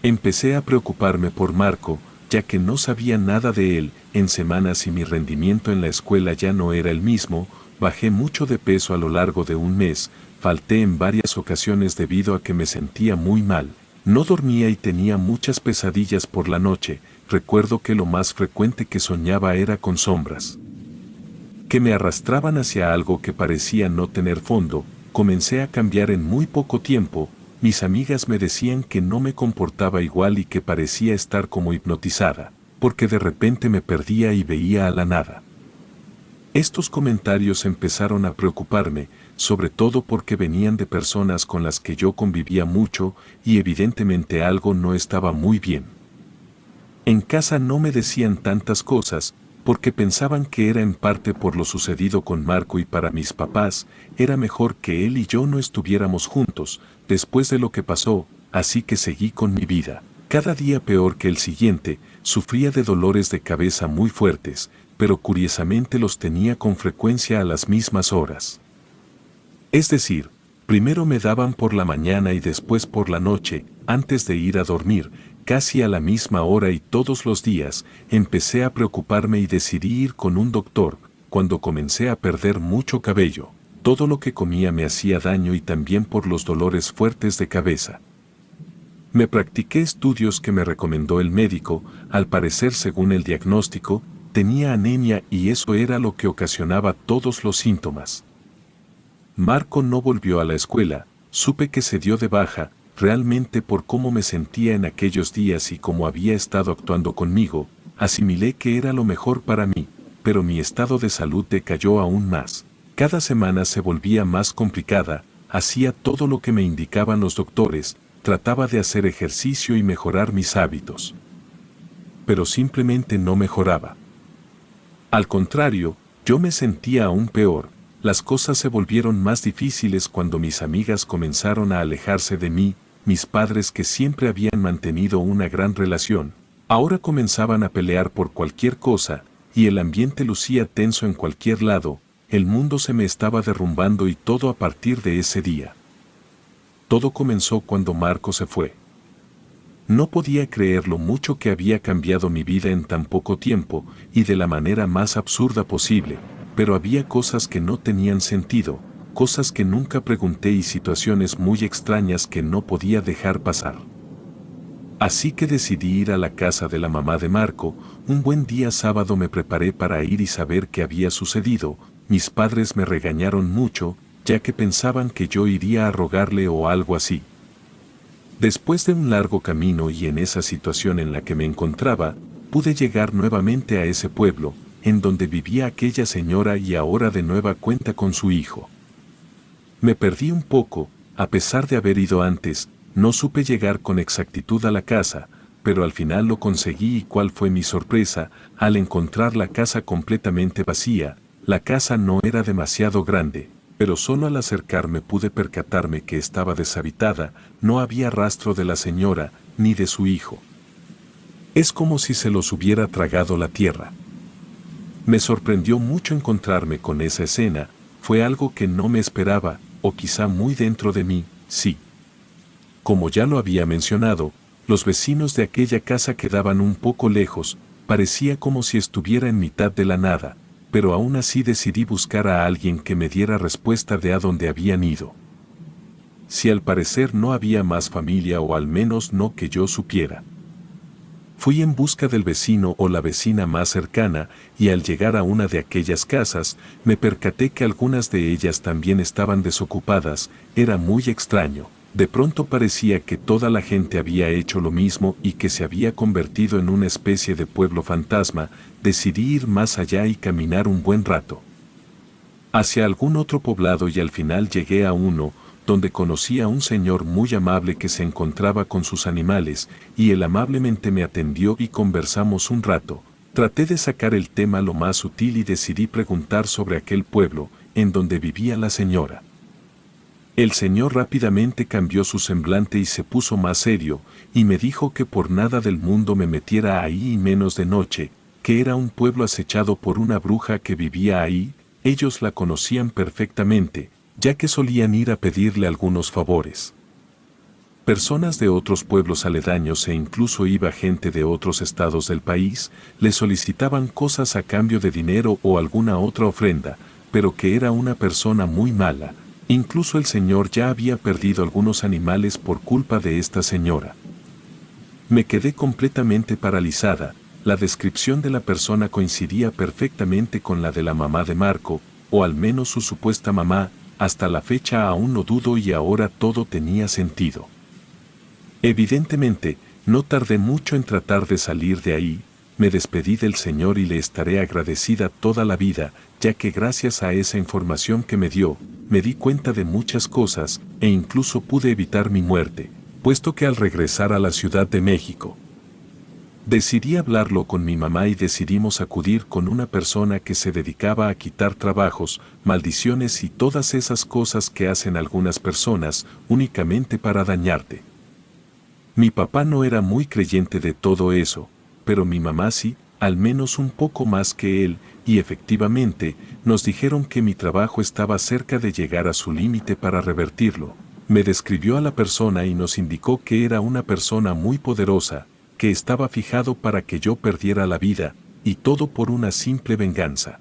Empecé a preocuparme por Marco, ya que no sabía nada de él. En semanas y mi rendimiento en la escuela ya no era el mismo. Bajé mucho de peso a lo largo de un mes, falté en varias ocasiones debido a que me sentía muy mal. No dormía y tenía muchas pesadillas por la noche. Recuerdo que lo más frecuente que soñaba era con sombras que me arrastraban hacia algo que parecía no tener fondo. Comencé a cambiar en muy poco tiempo. Mis amigas me decían que no me comportaba igual y que parecía estar como hipnotizada, porque de repente me perdía y veía a la nada. Estos comentarios empezaron a preocuparme, sobre todo porque venían de personas con las que yo convivía mucho, y evidentemente algo no estaba muy bien. En casa no me decían tantas cosas, porque pensaban que era en parte por lo sucedido con Marco, y para mis papás era mejor que él y yo no estuviéramos juntos después de lo que pasó, así que seguí con mi vida. Cada día peor que el siguiente, sufría de dolores de cabeza muy fuertes, pero curiosamente los tenía con frecuencia a las mismas horas. Es decir, primero me daban por la mañana y después por la noche, antes de ir a dormir, casi a la misma hora y todos los días. Empecé a preocuparme y decidí ir con un doctor. Cuando comencé a perder mucho cabello, Todo lo que comía me hacía daño y también por los dolores fuertes de cabeza. Me practiqué estudios que me recomendó el médico, al parecer según el diagnóstico, tenía anemia y eso era lo que ocasionaba todos los síntomas. Marco no volvió a la escuela, supe que se dio de baja, realmente por cómo me sentía en aquellos días y cómo había estado actuando conmigo, asimilé que era lo mejor para mí, pero mi estado de salud decayó aún más. Cada semana se volvía más complicada, hacía todo lo que me indicaban los doctores, trataba de hacer ejercicio y mejorar mis hábitos. Pero simplemente no mejoraba. Al contrario, yo me sentía aún peor. Las cosas se volvieron más difíciles cuando mis amigas comenzaron a alejarse de mí, mis padres que siempre habían mantenido una gran relación, ahora comenzaban a pelear por cualquier cosa, y el ambiente lucía tenso en cualquier lado, el mundo se me estaba derrumbando y todo a partir de ese día. Todo comenzó cuando Marco se fue. No podía creer lo mucho que había cambiado mi vida en tan poco tiempo y de la manera más absurda posible, pero había cosas que no tenían sentido, cosas que nunca pregunté y situaciones muy extrañas que no podía dejar pasar. Así que decidí ir a la casa de la mamá de Marco. Un buen día sábado me preparé para ir y saber qué había sucedido. Mis padres me regañaron mucho, ya que pensaban que yo iría a rogarle o algo así. Después de un largo camino y en esa situación en la que me encontraba, pude llegar nuevamente a ese pueblo, en donde vivía aquella señora y ahora de nueva cuenta con su hijo. Me perdí un poco, a pesar de haber ido antes, no supe llegar con exactitud a la casa, pero al final lo conseguí y cuál fue mi sorpresa, al encontrar la casa completamente vacía. La casa no era demasiado grande, pero solo al acercarme pude percatarme que estaba deshabitada, no había rastro de la señora, ni de su hijo. Es como si se los hubiera tragado la tierra. Me sorprendió mucho encontrarme con esa escena, fue algo que no me esperaba, o quizá muy dentro de mí, sí. Como ya lo había mencionado, los vecinos de aquella casa quedaban un poco lejos, parecía como si estuviera en mitad de la nada, pero aún así decidí buscar a alguien que me diera respuesta de a dónde habían ido. Si al parecer no había más familia o al menos no que yo supiera. Fui en busca del vecino o la vecina más cercana y al llegar a una de aquellas casas, me percaté que algunas de ellas también estaban desocupadas, era muy extraño. De pronto parecía que toda la gente había hecho lo mismo y que se había convertido en una especie de pueblo fantasma. Decidí ir más allá y caminar un buen rato hacia algún otro poblado y al final llegué a uno, donde conocí a un señor muy amable que se encontraba con sus animales, y él amablemente me atendió y conversamos un rato. Traté de sacar el tema lo más sutil y decidí preguntar sobre aquel pueblo, en donde vivía la señora. El señor rápidamente cambió su semblante y se puso más serio, y me dijo que por nada del mundo me metiera ahí y menos de noche, que era un pueblo acechado por una bruja que vivía ahí. Ellos la conocían perfectamente, ya que solían ir a pedirle algunos favores. Personas de otros pueblos aledaños e incluso iba gente de otros estados del país, le solicitaban cosas a cambio de dinero o alguna otra ofrenda, pero que era una persona muy mala. Incluso el señor ya había perdido algunos animales por culpa de esta señora. Me quedé completamente paralizada. La descripción de la persona coincidía perfectamente con la de la mamá de Marco, o al menos su supuesta mamá. Hasta la fecha aún no dudo y ahora todo tenía sentido. Evidentemente, no tardé mucho en tratar de salir de ahí. Me despedí del señor y le estaré agradecida toda la vida, ya que gracias a esa información que me dio, me di cuenta de muchas cosas, e incluso pude evitar mi muerte, puesto que al regresar a la Ciudad de México, decidí hablarlo con mi mamá y decidimos acudir con una persona que se dedicaba a quitar trabajos, maldiciones y todas esas cosas que hacen algunas personas únicamente para dañarte. Mi papá no era muy creyente de todo eso, pero mi mamá sí, al menos un poco más que él, y efectivamente, nos dijeron que mi trabajo estaba cerca de llegar a su límite para revertirlo. Me describió a la persona y nos indicó que era una persona muy poderosa, que estaba fijado para que yo perdiera la vida, y todo por una simple venganza.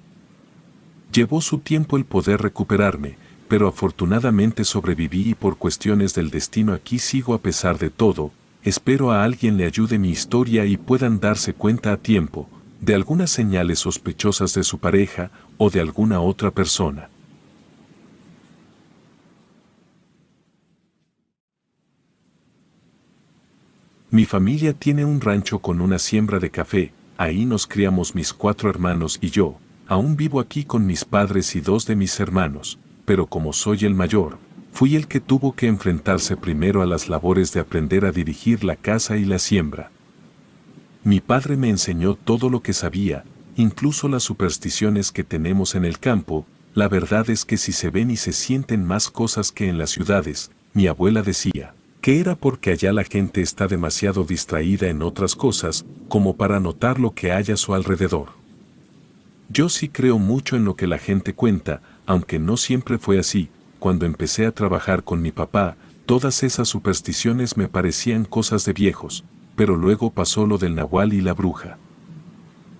Llevó su tiempo el poder recuperarme, pero afortunadamente sobreviví y por cuestiones del destino aquí sigo a pesar de todo. Espero a alguien le ayude mi historia y puedan darse cuenta a tiempo de algunas señales sospechosas de su pareja o de alguna otra persona. Mi familia tiene un rancho con una siembra de café, ahí nos criamos mis 4 hermanos y yo. Aún vivo aquí con mis padres y 2 de mis hermanos, pero como soy el mayor, fui el que tuvo que enfrentarse primero a las labores de aprender a dirigir la casa y la siembra. Mi padre me enseñó todo lo que sabía, incluso las supersticiones que tenemos en el campo. La verdad es que si se ven y se sienten más cosas que en las ciudades, mi abuela decía, que era porque allá la gente está demasiado distraída en otras cosas, como para notar lo que hay a su alrededor. Yo sí creo mucho en lo que la gente cuenta, aunque no siempre fue así. Cuando empecé a trabajar con mi papá, todas esas supersticiones me parecían cosas de viejos, pero luego pasó lo del nahual y la bruja.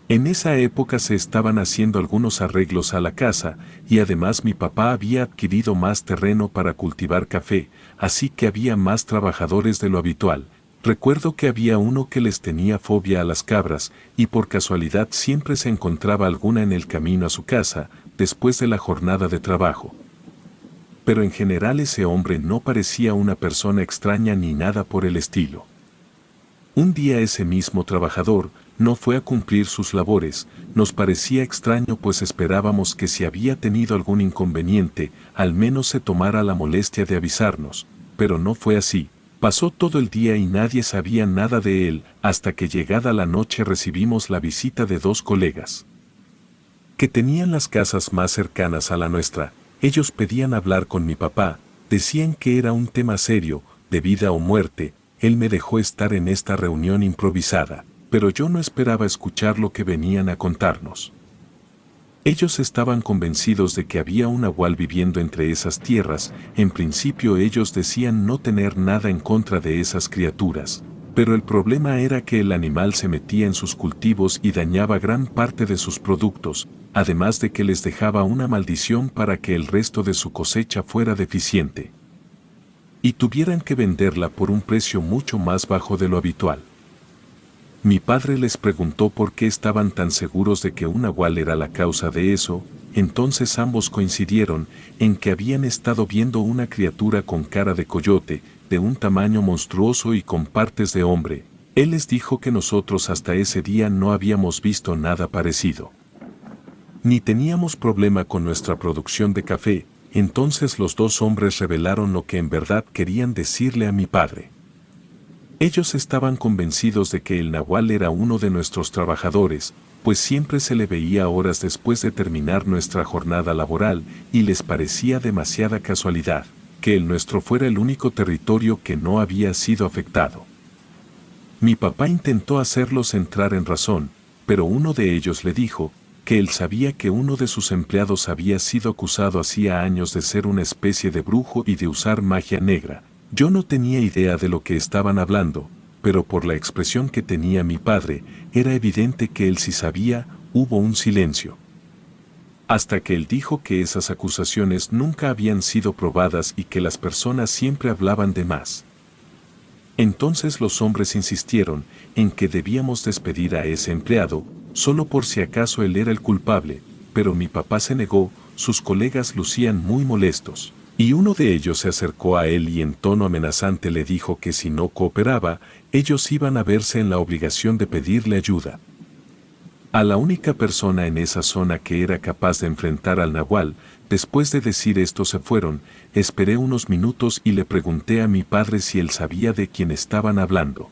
En esa época se estaban haciendo algunos arreglos a la casa, y además mi papá había adquirido más terreno para cultivar café, así que había más trabajadores de lo habitual. Recuerdo que había uno que les tenía fobia a las cabras, y por casualidad siempre se encontraba alguna en el camino a su casa, después de la jornada de trabajo. Pero en general ese hombre no parecía una persona extraña ni nada por el estilo. Un día ese mismo trabajador no fue a cumplir sus labores. Nos parecía extraño pues esperábamos que si había tenido algún inconveniente, al menos se tomara la molestia de avisarnos, pero no fue así. Pasó todo el día y nadie sabía nada de él, hasta que llegada la noche recibimos la visita de 2 colegas que tenían las casas más cercanas a la nuestra. Ellos pedían hablar con mi papá, decían que era un tema serio, de vida o muerte. Él me dejó estar en esta reunión improvisada, pero yo no esperaba escuchar lo que venían a contarnos. Ellos estaban convencidos de que había un nahual viviendo entre esas tierras. En principio ellos decían no tener nada en contra de esas criaturas, pero el problema era que el animal se metía en sus cultivos y dañaba gran parte de sus productos, además de que les dejaba una maldición para que el resto de su cosecha fuera deficiente y tuvieran que venderla por un precio mucho más bajo de lo habitual. Mi padre les preguntó por qué estaban tan seguros de que un nahual era la causa de eso. Entonces ambos coincidieron en que habían estado viendo una criatura con cara de coyote, de un tamaño monstruoso y con partes de hombre. Él les dijo que nosotros hasta ese día no habíamos visto nada parecido. Ni teníamos problema con nuestra producción de café. Entonces los 2 hombres revelaron lo que en verdad querían decirle a mi padre. Ellos estaban convencidos de que el nahual era uno de nuestros trabajadores, pues siempre se le veía horas después de terminar nuestra jornada laboral, y les parecía demasiada casualidad que el nuestro fuera el único territorio que no había sido afectado. Mi papá intentó hacerlos entrar en razón, pero uno de ellos le dijo que él sabía que uno de sus empleados había sido acusado hacía años de ser una especie de brujo y de usar magia negra. Yo no tenía idea de lo que estaban hablando, pero por la expresión que tenía mi padre, era evidente que él sí sabía. Hubo un silencio. Hasta que él dijo que esas acusaciones nunca habían sido probadas y que las personas siempre hablaban de más. Entonces los hombres insistieron en que debíamos despedir a ese empleado, solo por si acaso él era el culpable, pero mi papá se negó. Sus colegas lucían muy molestos, y uno de ellos se acercó a él y en tono amenazante le dijo que si no cooperaba, ellos iban a verse en la obligación de pedirle ayuda. A la única persona en esa zona que era capaz de enfrentar al nahual. Después de decir esto se fueron. Esperé unos minutos y le pregunté a mi padre si él sabía de quién estaban hablando.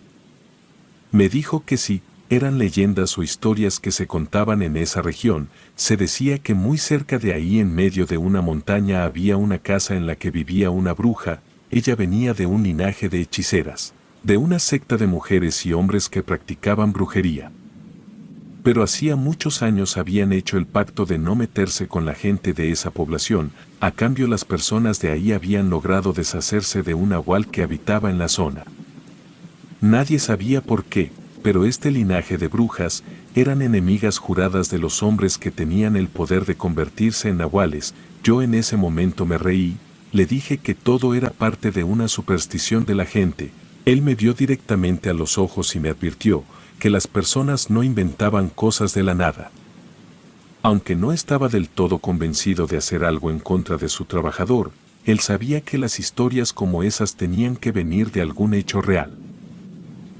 Me dijo que sí, eran leyendas o historias que se contaban en esa región. Se decía que muy cerca de ahí, en medio de una montaña, había una casa en la que vivía una bruja. Ella venía de un linaje de hechiceras, de una secta de mujeres y hombres que practicaban brujería. Pero hacía muchos años habían hecho el pacto de no meterse con la gente de esa población. A cambio las personas de ahí habían logrado deshacerse de un nahual que habitaba en la zona. Nadie sabía por qué, pero este linaje de brujas eran enemigas juradas de los hombres que tenían el poder de convertirse en nahuales. Yo en ese momento me reí, le dije que todo era parte de una superstición de la gente. Él me vio directamente a los ojos y me advirtió que las personas no inventaban cosas de la nada. Aunque no estaba del todo convencido de hacer algo en contra de su trabajador, él sabía que las historias como esas tenían que venir de algún hecho real.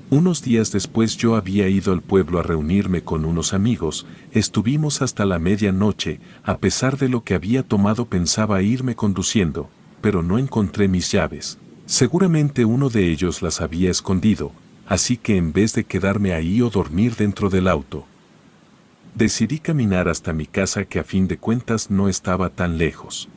Unos días después yo había ido al pueblo a reunirme con unos amigos, estuvimos hasta la medianoche, a pesar de lo que había tomado pensaba irme conduciendo, pero no encontré mis llaves. Seguramente uno de ellos las había escondido, así que en vez de quedarme ahí o dormir dentro del auto, decidí caminar hasta mi casa que a fin de cuentas no estaba tan lejos.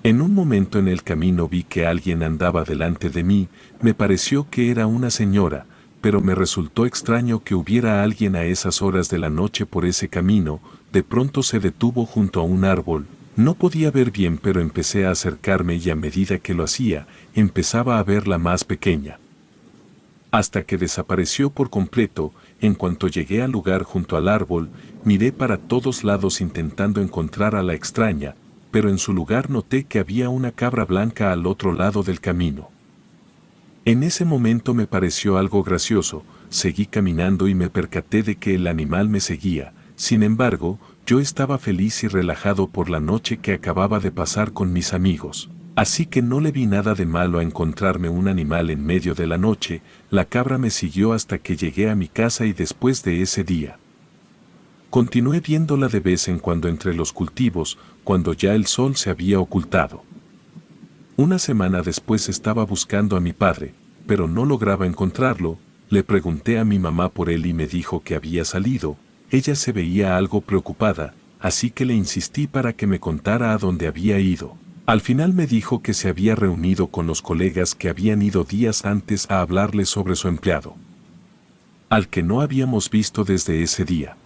En un momento en el camino vi que alguien andaba delante de mí, me pareció que era una señora, pero me resultó extraño que hubiera alguien a esas horas de la noche por ese camino. De pronto se detuvo junto a un árbol, no podía ver bien pero empecé a acercarme y a medida que lo hacía, empezaba a verla más pequeña. Hasta que desapareció por completo. En cuanto llegué al lugar junto al árbol, miré para todos lados intentando encontrar a la extraña, pero en su lugar noté que había una cabra blanca al otro lado del camino. En ese momento me pareció algo gracioso, seguí caminando y me percaté de que el animal me seguía. Sin embargo, yo estaba feliz y relajado por la noche que acababa de pasar con mis amigos. Así que no le vi nada de malo a encontrarme un animal en medio de la noche. La cabra me siguió hasta que llegué a mi casa y después de ese día continué viéndola de vez en cuando entre los cultivos, cuando ya el sol se había ocultado. Una semana después estaba buscando a mi padre, pero no lograba encontrarlo. Le pregunté a mi mamá por él y me dijo que había salido. Ella se veía algo preocupada, así que le insistí para que me contara a dónde había ido. Al final me dijo que se había reunido con los colegas que habían ido días antes a hablarle sobre su empleado, al que no habíamos visto desde ese día.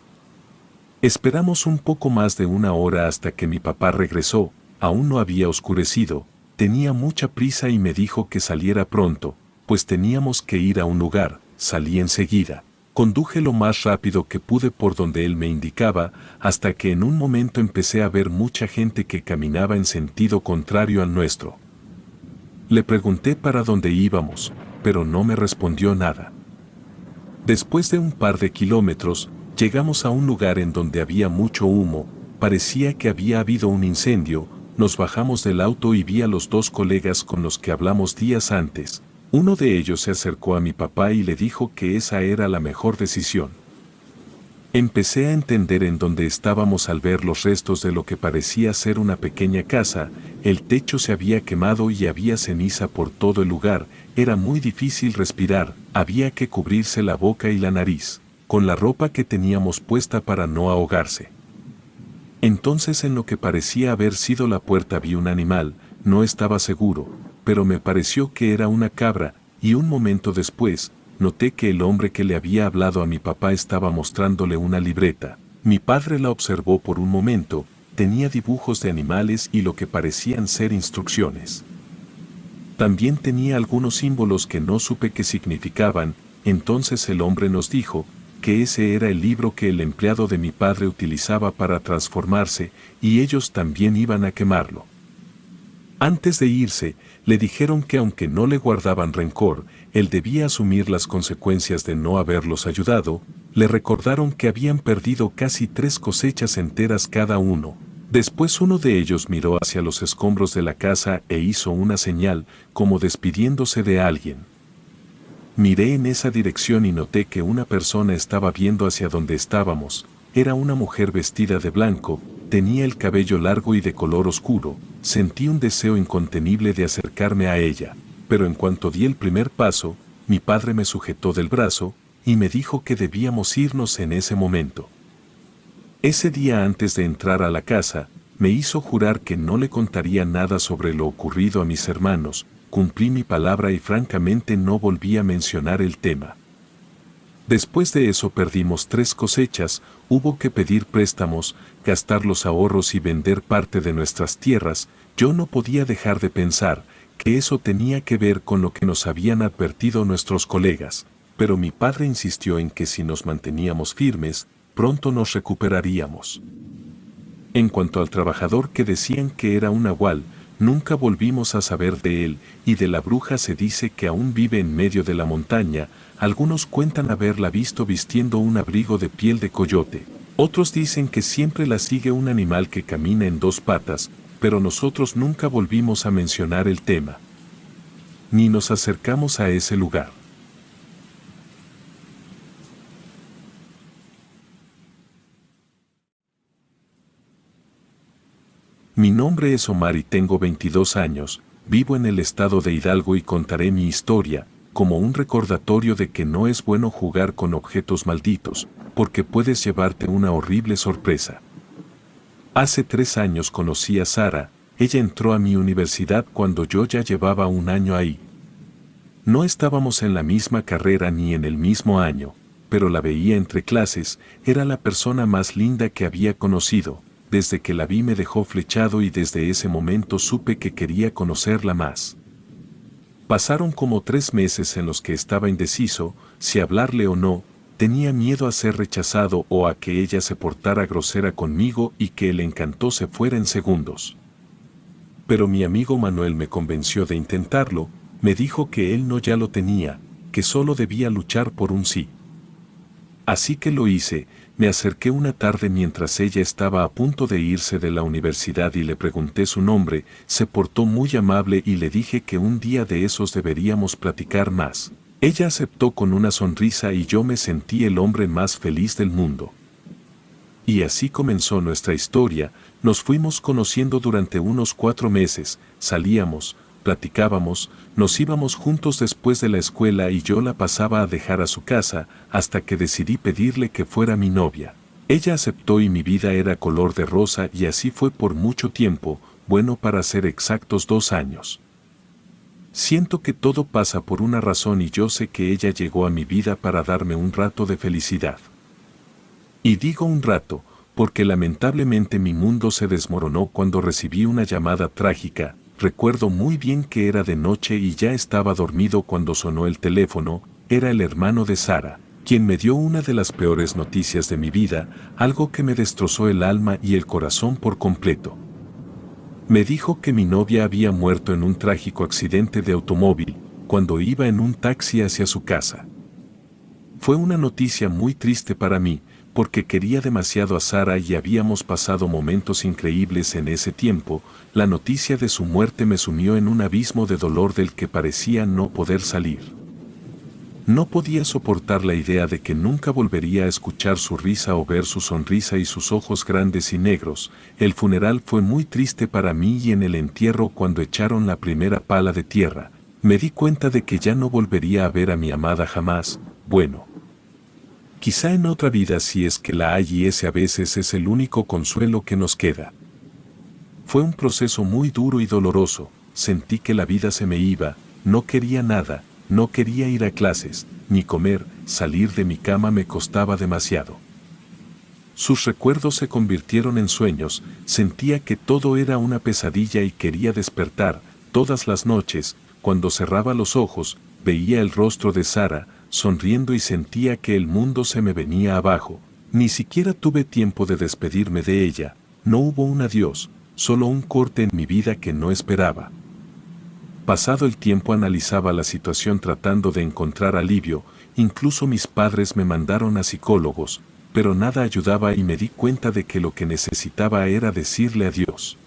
Esperamos un poco más de una hora hasta que mi papá regresó. Aún no había oscurecido, tenía mucha prisa y me dijo que saliera pronto, pues teníamos que ir a un lugar. Salí enseguida. Conduje lo más rápido que pude por donde él me indicaba, hasta que en un momento empecé a ver mucha gente que caminaba en sentido contrario al nuestro. Le pregunté para dónde íbamos, pero no me respondió nada. Después de un par de kilómetros, llegamos a un lugar en donde había mucho humo, parecía que había habido un incendio. Nos bajamos del auto y vi a los dos colegas con los que hablamos días antes. Uno de ellos se acercó a mi papá y le dijo que esa era la mejor decisión. Empecé a entender en dónde estábamos al ver los restos de lo que parecía ser una pequeña casa. El techo se había quemado y había ceniza por todo el lugar. Era muy difícil respirar, había que cubrirse la boca y la nariz con la ropa que teníamos puesta para no ahogarse. Entonces en lo que parecía haber sido la puerta vi un animal, no estaba seguro, pero me pareció que era una cabra, y un momento después, noté que el hombre que le había hablado a mi papá estaba mostrándole una libreta. Mi padre la observó por un momento, tenía dibujos de animales y lo que parecían ser instrucciones. También tenía algunos símbolos que no supe qué significaban. Entonces el hombre nos dijo que ese era el libro que el empleado de mi padre utilizaba para transformarse, y ellos también iban a quemarlo. Antes de irse, le dijeron que aunque no le guardaban rencor, él debía asumir las consecuencias de no haberlos ayudado. Le recordaron que habían perdido casi 3 cosechas enteras cada uno. Después uno de ellos miró hacia los escombros de la casa e hizo una señal, como despidiéndose de alguien. Miré en esa dirección y noté que una persona estaba viendo hacia donde estábamos. Era una mujer vestida de blanco, tenía el cabello largo y de color oscuro. Sentí un deseo incontenible de acercarme a ella, pero en cuanto di el primer paso, mi padre me sujetó del brazo y me dijo que debíamos irnos en ese momento. Ese día antes de entrar a la casa, me hizo jurar que no le contaría nada sobre lo ocurrido a mis hermanos. Cumplí mi palabra y francamente no volví a mencionar el tema. Después de eso perdimos 3 cosechas, hubo que pedir préstamos, gastar los ahorros y vender parte de nuestras tierras. Yo no podía dejar de pensar que eso tenía que ver con lo que nos habían advertido nuestros colegas, pero mi padre insistió en que si nos manteníamos firmes, pronto nos recuperaríamos. En cuanto al trabajador que decían que era un nahual, nunca volvimos a saber de él, y de la bruja se dice que aún vive en medio de la montaña. Algunos cuentan haberla visto vistiendo un abrigo de piel de coyote. Otros dicen que siempre la sigue un animal que camina en dos patas, pero nosotros nunca volvimos a mencionar el tema. Ni nos acercamos a ese lugar. Mi nombre es Omar y tengo 22 años, vivo en el estado de Hidalgo y contaré mi historia, como un recordatorio de que no es bueno jugar con objetos malditos, porque puedes llevarte una horrible sorpresa. Hace 3 años conocí a Sara, ella entró a mi universidad cuando yo ya llevaba un año ahí. No estábamos en la misma carrera ni en el mismo año, pero la veía entre clases, era la persona más linda que había conocido. Desde que la vi me dejó flechado y desde ese momento supe que quería conocerla más. Pasaron como 3 meses en los que estaba indeciso, si hablarle o no, tenía miedo a ser rechazado o a que ella se portara grosera conmigo y que el encanto se fuera en segundos. Pero mi amigo Manuel me convenció de intentarlo, me dijo que él no ya lo tenía, que solo debía luchar por un sí. Así que lo hice, me acerqué una tarde mientras ella estaba a punto de irse de la universidad y le pregunté su nombre, se portó muy amable y le dije que un día de esos deberíamos platicar más. Ella aceptó con una sonrisa y yo me sentí el hombre más feliz del mundo. Y así comenzó nuestra historia, nos fuimos conociendo durante unos 4 meses, salíamos, platicábamos, nos íbamos juntos después de la escuela y yo la pasaba a dejar a su casa, hasta que decidí pedirle que fuera mi novia. Ella aceptó y mi vida era color de rosa y así fue por mucho tiempo, bueno para ser exactos 2 años. Siento que todo pasa por una razón y yo sé que ella llegó a mi vida para darme un rato de felicidad. Y digo un rato, porque lamentablemente mi mundo se desmoronó cuando recibí una llamada trágica. Recuerdo muy bien que era de noche y ya estaba dormido cuando sonó el teléfono, era el hermano de Sara, quien me dio una de las peores noticias de mi vida, algo que me destrozó el alma y el corazón por completo. Me dijo que mi novia había muerto en un trágico accidente de automóvil, cuando iba en un taxi hacia su casa. Fue una noticia muy triste para mí, porque quería demasiado a Sara y habíamos pasado momentos increíbles en ese tiempo. La noticia de su muerte me sumió en un abismo de dolor del que parecía no poder salir. No podía soportar la idea de que nunca volvería a escuchar su risa o ver su sonrisa y sus ojos grandes y negros. El funeral fue muy triste para mí y en el entierro cuando echaron la primera pala de tierra, me di cuenta de que ya no volvería a ver a mi amada jamás. Bueno, quizá en otra vida si es que la hay y ese a veces es el único consuelo que nos queda. Fue un proceso muy duro y doloroso, sentí que la vida se me iba, no quería nada, no quería ir a clases, ni comer, salir de mi cama me costaba demasiado. Sus recuerdos se convirtieron en sueños, sentía que todo era una pesadilla y quería despertar. Todas las noches, cuando cerraba los ojos, veía el rostro de Sara, sonriendo y sentía que el mundo se me venía abajo. Ni siquiera tuve tiempo de despedirme de ella, no hubo un adiós, solo un corte en mi vida que no esperaba. Pasado el tiempo analizaba la situación tratando de encontrar alivio, incluso mis padres me mandaron a psicólogos, pero nada ayudaba y me di cuenta de que lo que necesitaba era decirle adiós.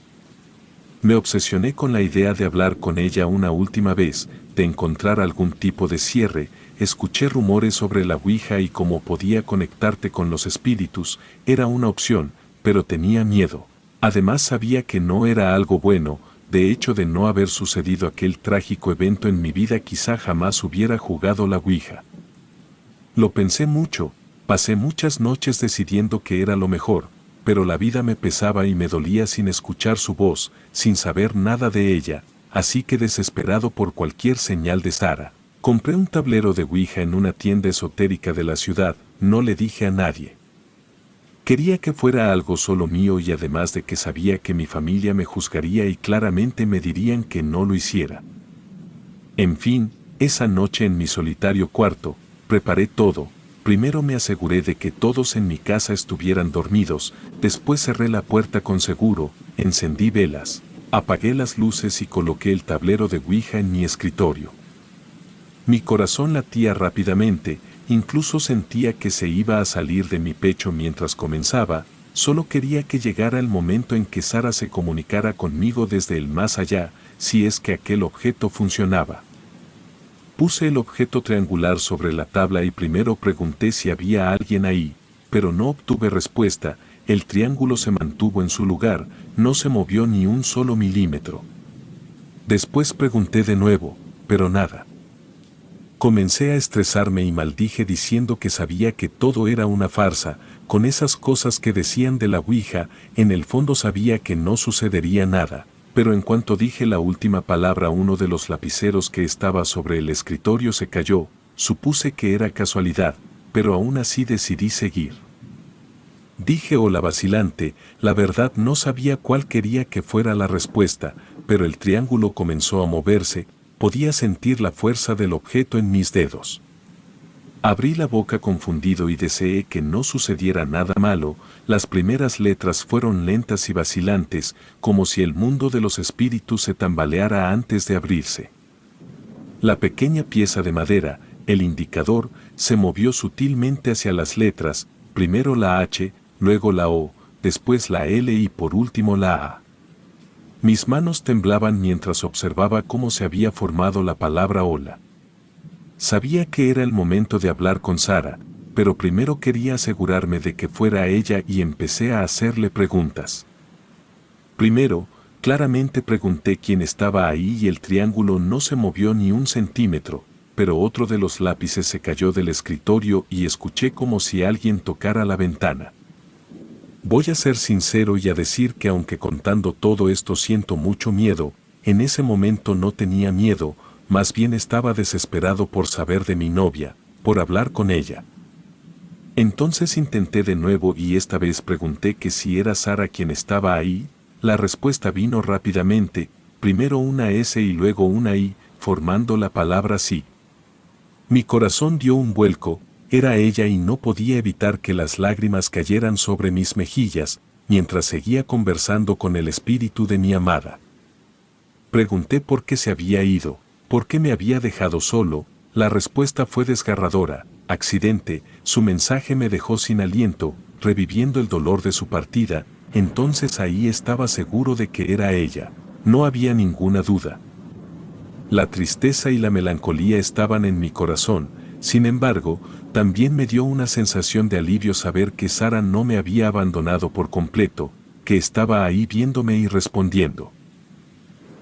Me obsesioné con la idea de hablar con ella una última vez, de encontrar algún tipo de cierre. Escuché rumores sobre la Ouija y cómo podía conectarte con los espíritus, era una opción, pero tenía miedo. Además sabía que no era algo bueno, de hecho de no haber sucedido aquel trágico evento en mi vida quizá jamás hubiera jugado la Ouija. Lo pensé mucho, pasé muchas noches decidiendo que era lo mejor, pero la vida me pesaba y me dolía sin escuchar su voz, sin saber nada de ella, así que desesperado por cualquier señal de Sara, compré un tablero de Ouija en una tienda esotérica de la ciudad, no le dije a nadie. Quería que fuera algo solo mío y además de que sabía que mi familia me juzgaría y claramente me dirían que no lo hiciera. En fin, esa noche en mi solitario cuarto, preparé todo, Primero me aseguré de que todos en mi casa estuvieran dormidos, después cerré la puerta con seguro, encendí velas, apagué las luces y coloqué el tablero de Ouija en mi escritorio. Mi corazón latía rápidamente, incluso sentía que se iba a salir de mi pecho mientras comenzaba, solo quería que llegara el momento en que Sara se comunicara conmigo desde el más allá, si es que aquel objeto funcionaba. Puse el objeto triangular sobre la tabla y primero pregunté si había alguien ahí, pero no obtuve respuesta, el triángulo se mantuvo en su lugar, no se movió ni un solo milímetro. Después pregunté de nuevo, pero nada. Comencé a estresarme y maldije diciendo que sabía que todo era una farsa, con esas cosas que decían de la Ouija, en el fondo sabía que no sucedería nada. Pero en cuanto dije la última palabra uno de los lapiceros que estaba sobre el escritorio se cayó, supuse que era casualidad, pero aún así decidí seguir. Dije hola vacilante, la verdad no sabía cuál quería que fuera la respuesta, pero el triángulo comenzó a moverse, podía sentir la fuerza del objeto en mis dedos. Abrí la boca confundido y deseé que no sucediera nada malo, las primeras letras fueron lentas y vacilantes, como si el mundo de los espíritus se tambaleara antes de abrirse. La pequeña pieza de madera, el indicador, se movió sutilmente hacia las letras, primero la H, luego la O, después la L y por último la A. Mis manos temblaban mientras observaba cómo se había formado la palabra hola. Sabía que era el momento de hablar con Sara, pero primero quería asegurarme de que fuera ella y empecé a hacerle preguntas. Primero, claramente pregunté quién estaba ahí y el triángulo no se movió ni un centímetro, pero otro de los lápices se cayó del escritorio y escuché como si alguien tocara la ventana. Voy a ser sincero y a decir que aunque contando todo esto siento mucho miedo, en ese momento no tenía miedo, más bien estaba desesperado por saber de mi novia, por hablar con ella. Entonces intenté de nuevo y esta vez pregunté que si era Sara quien estaba ahí, la respuesta vino rápidamente, primero una S y luego una I, formando la palabra sí. Mi corazón dio un vuelco, era ella y no podía evitar que las lágrimas cayeran sobre mis mejillas, mientras seguía conversando con el espíritu de mi amada. Pregunté por qué se había ido. ¿Por qué me había dejado solo? La respuesta fue desgarradora, accidente, su mensaje me dejó sin aliento, reviviendo el dolor de su partida, entonces ahí estaba seguro de que era ella, no había ninguna duda. La tristeza y la melancolía estaban en mi corazón, sin embargo, también me dio una sensación de alivio saber que Sara no me había abandonado por completo, que estaba ahí viéndome y respondiendo.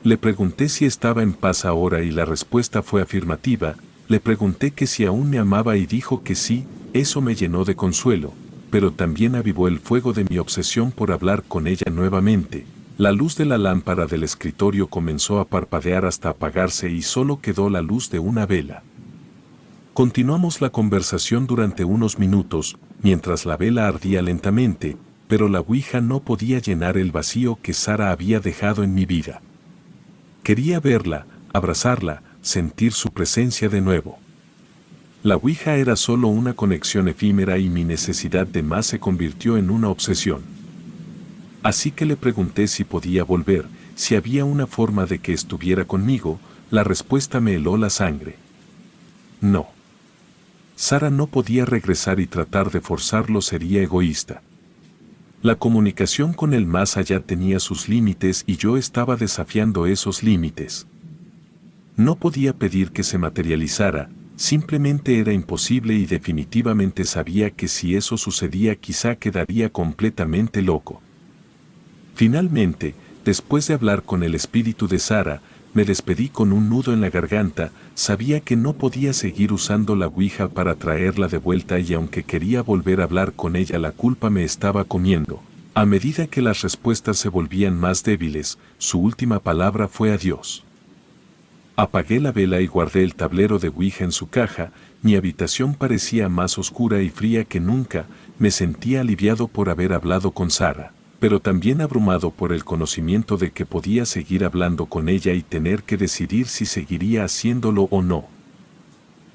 Le pregunté si estaba en paz ahora y la respuesta fue afirmativa, le pregunté que si aún me amaba y dijo que sí, eso me llenó de consuelo, pero también avivó el fuego de mi obsesión por hablar con ella nuevamente. La luz de la lámpara del escritorio comenzó a parpadear hasta apagarse y solo quedó la luz de una vela. Continuamos la conversación durante unos minutos, mientras la vela ardía lentamente, pero la Ouija no podía llenar el vacío que Sara había dejado en mi vida. Quería verla, abrazarla, sentir su presencia de nuevo. La Ouija era solo una conexión efímera y mi necesidad de más se convirtió en una obsesión. Así que le pregunté si podía volver, si había una forma de que estuviera conmigo, la respuesta me heló la sangre. No. Sara no podía regresar y tratar de forzarlo sería egoísta. La comunicación con el más allá tenía sus límites y yo estaba desafiando esos límites. No podía pedir que se materializara, simplemente era imposible y definitivamente sabía que si eso sucedía quizá quedaría completamente loco. Finalmente, después de hablar con el espíritu de Sara, me despedí con un nudo en la garganta, sabía que no podía seguir usando la Ouija para traerla de vuelta y aunque quería volver a hablar con ella la culpa me estaba comiendo. A medida que las respuestas se volvían más débiles, su última palabra fue adiós. Apagué la vela y guardé el tablero de Ouija en su caja, mi habitación parecía más oscura y fría que nunca, me sentía aliviado por haber hablado con Sara, pero también abrumado por el conocimiento de que podía seguir hablando con ella y tener que decidir si seguiría haciéndolo o no.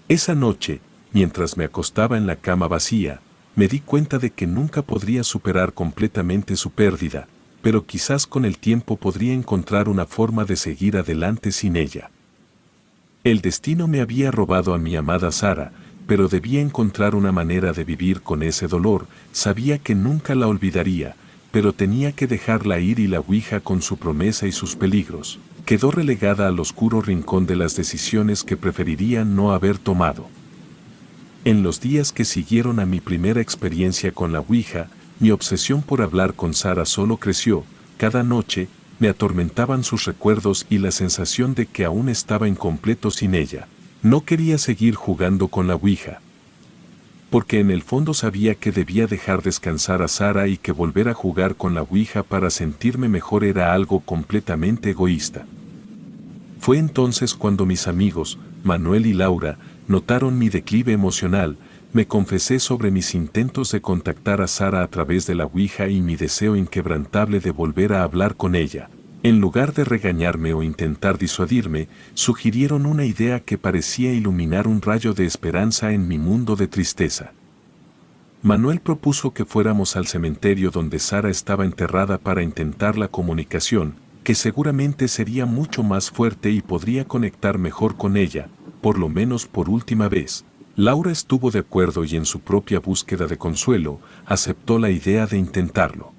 Esa noche, mientras me acostaba en la cama vacía, me di cuenta de que nunca podría superar completamente su pérdida, pero quizás con el tiempo podría encontrar una forma de seguir adelante sin ella. El destino me había robado a mi amada Sara, pero debía encontrar una manera de vivir con ese dolor. Sabía que nunca la olvidaría, pero tenía que dejarla ir, y la Ouija, con su promesa y sus peligros, quedó relegada al oscuro rincón de las decisiones que preferiría no haber tomado. En los días que siguieron a mi primera experiencia con la Ouija, mi obsesión por hablar con Sara solo creció. Cada noche me atormentaban sus recuerdos y la sensación de que aún estaba incompleto sin ella. No quería seguir jugando con la Ouija, porque en el fondo sabía que debía dejar descansar a Sara y que volver a jugar con la Ouija para sentirme mejor era algo completamente egoísta. Fue entonces cuando mis amigos, Manuel y Laura, notaron mi declive emocional. Me confesé sobre mis intentos de contactar a Sara a través de la Ouija y mi deseo inquebrantable de volver a hablar con ella. En lugar de regañarme o intentar disuadirme, sugirieron una idea que parecía iluminar un rayo de esperanza en mi mundo de tristeza. Manuel propuso que fuéramos al cementerio donde Sara estaba enterrada para intentar la comunicación, que seguramente sería mucho más fuerte y podría conectar mejor con ella, por lo menos por última vez. Laura estuvo de acuerdo y, en su propia búsqueda de consuelo, aceptó la idea de intentarlo.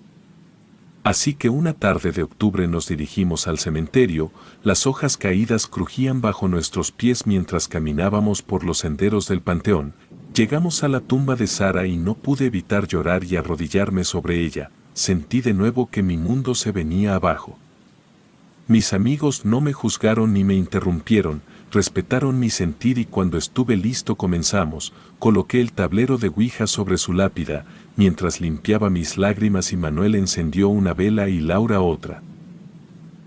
Así que una tarde de octubre nos dirigimos al cementerio. Las hojas caídas crujían bajo nuestros pies mientras caminábamos por los senderos del panteón. Llegamos a la tumba de Sara y no pude evitar llorar y arrodillarme sobre ella. Sentí de nuevo que mi mundo se venía abajo. Mis amigos no me juzgaron ni me interrumpieron, respetaron mi sentir, y cuando estuve listo comenzamos. Coloqué el tablero de Ouija sobre su lápida, mientras limpiaba mis lágrimas, y Manuel encendió una vela y Laura otra.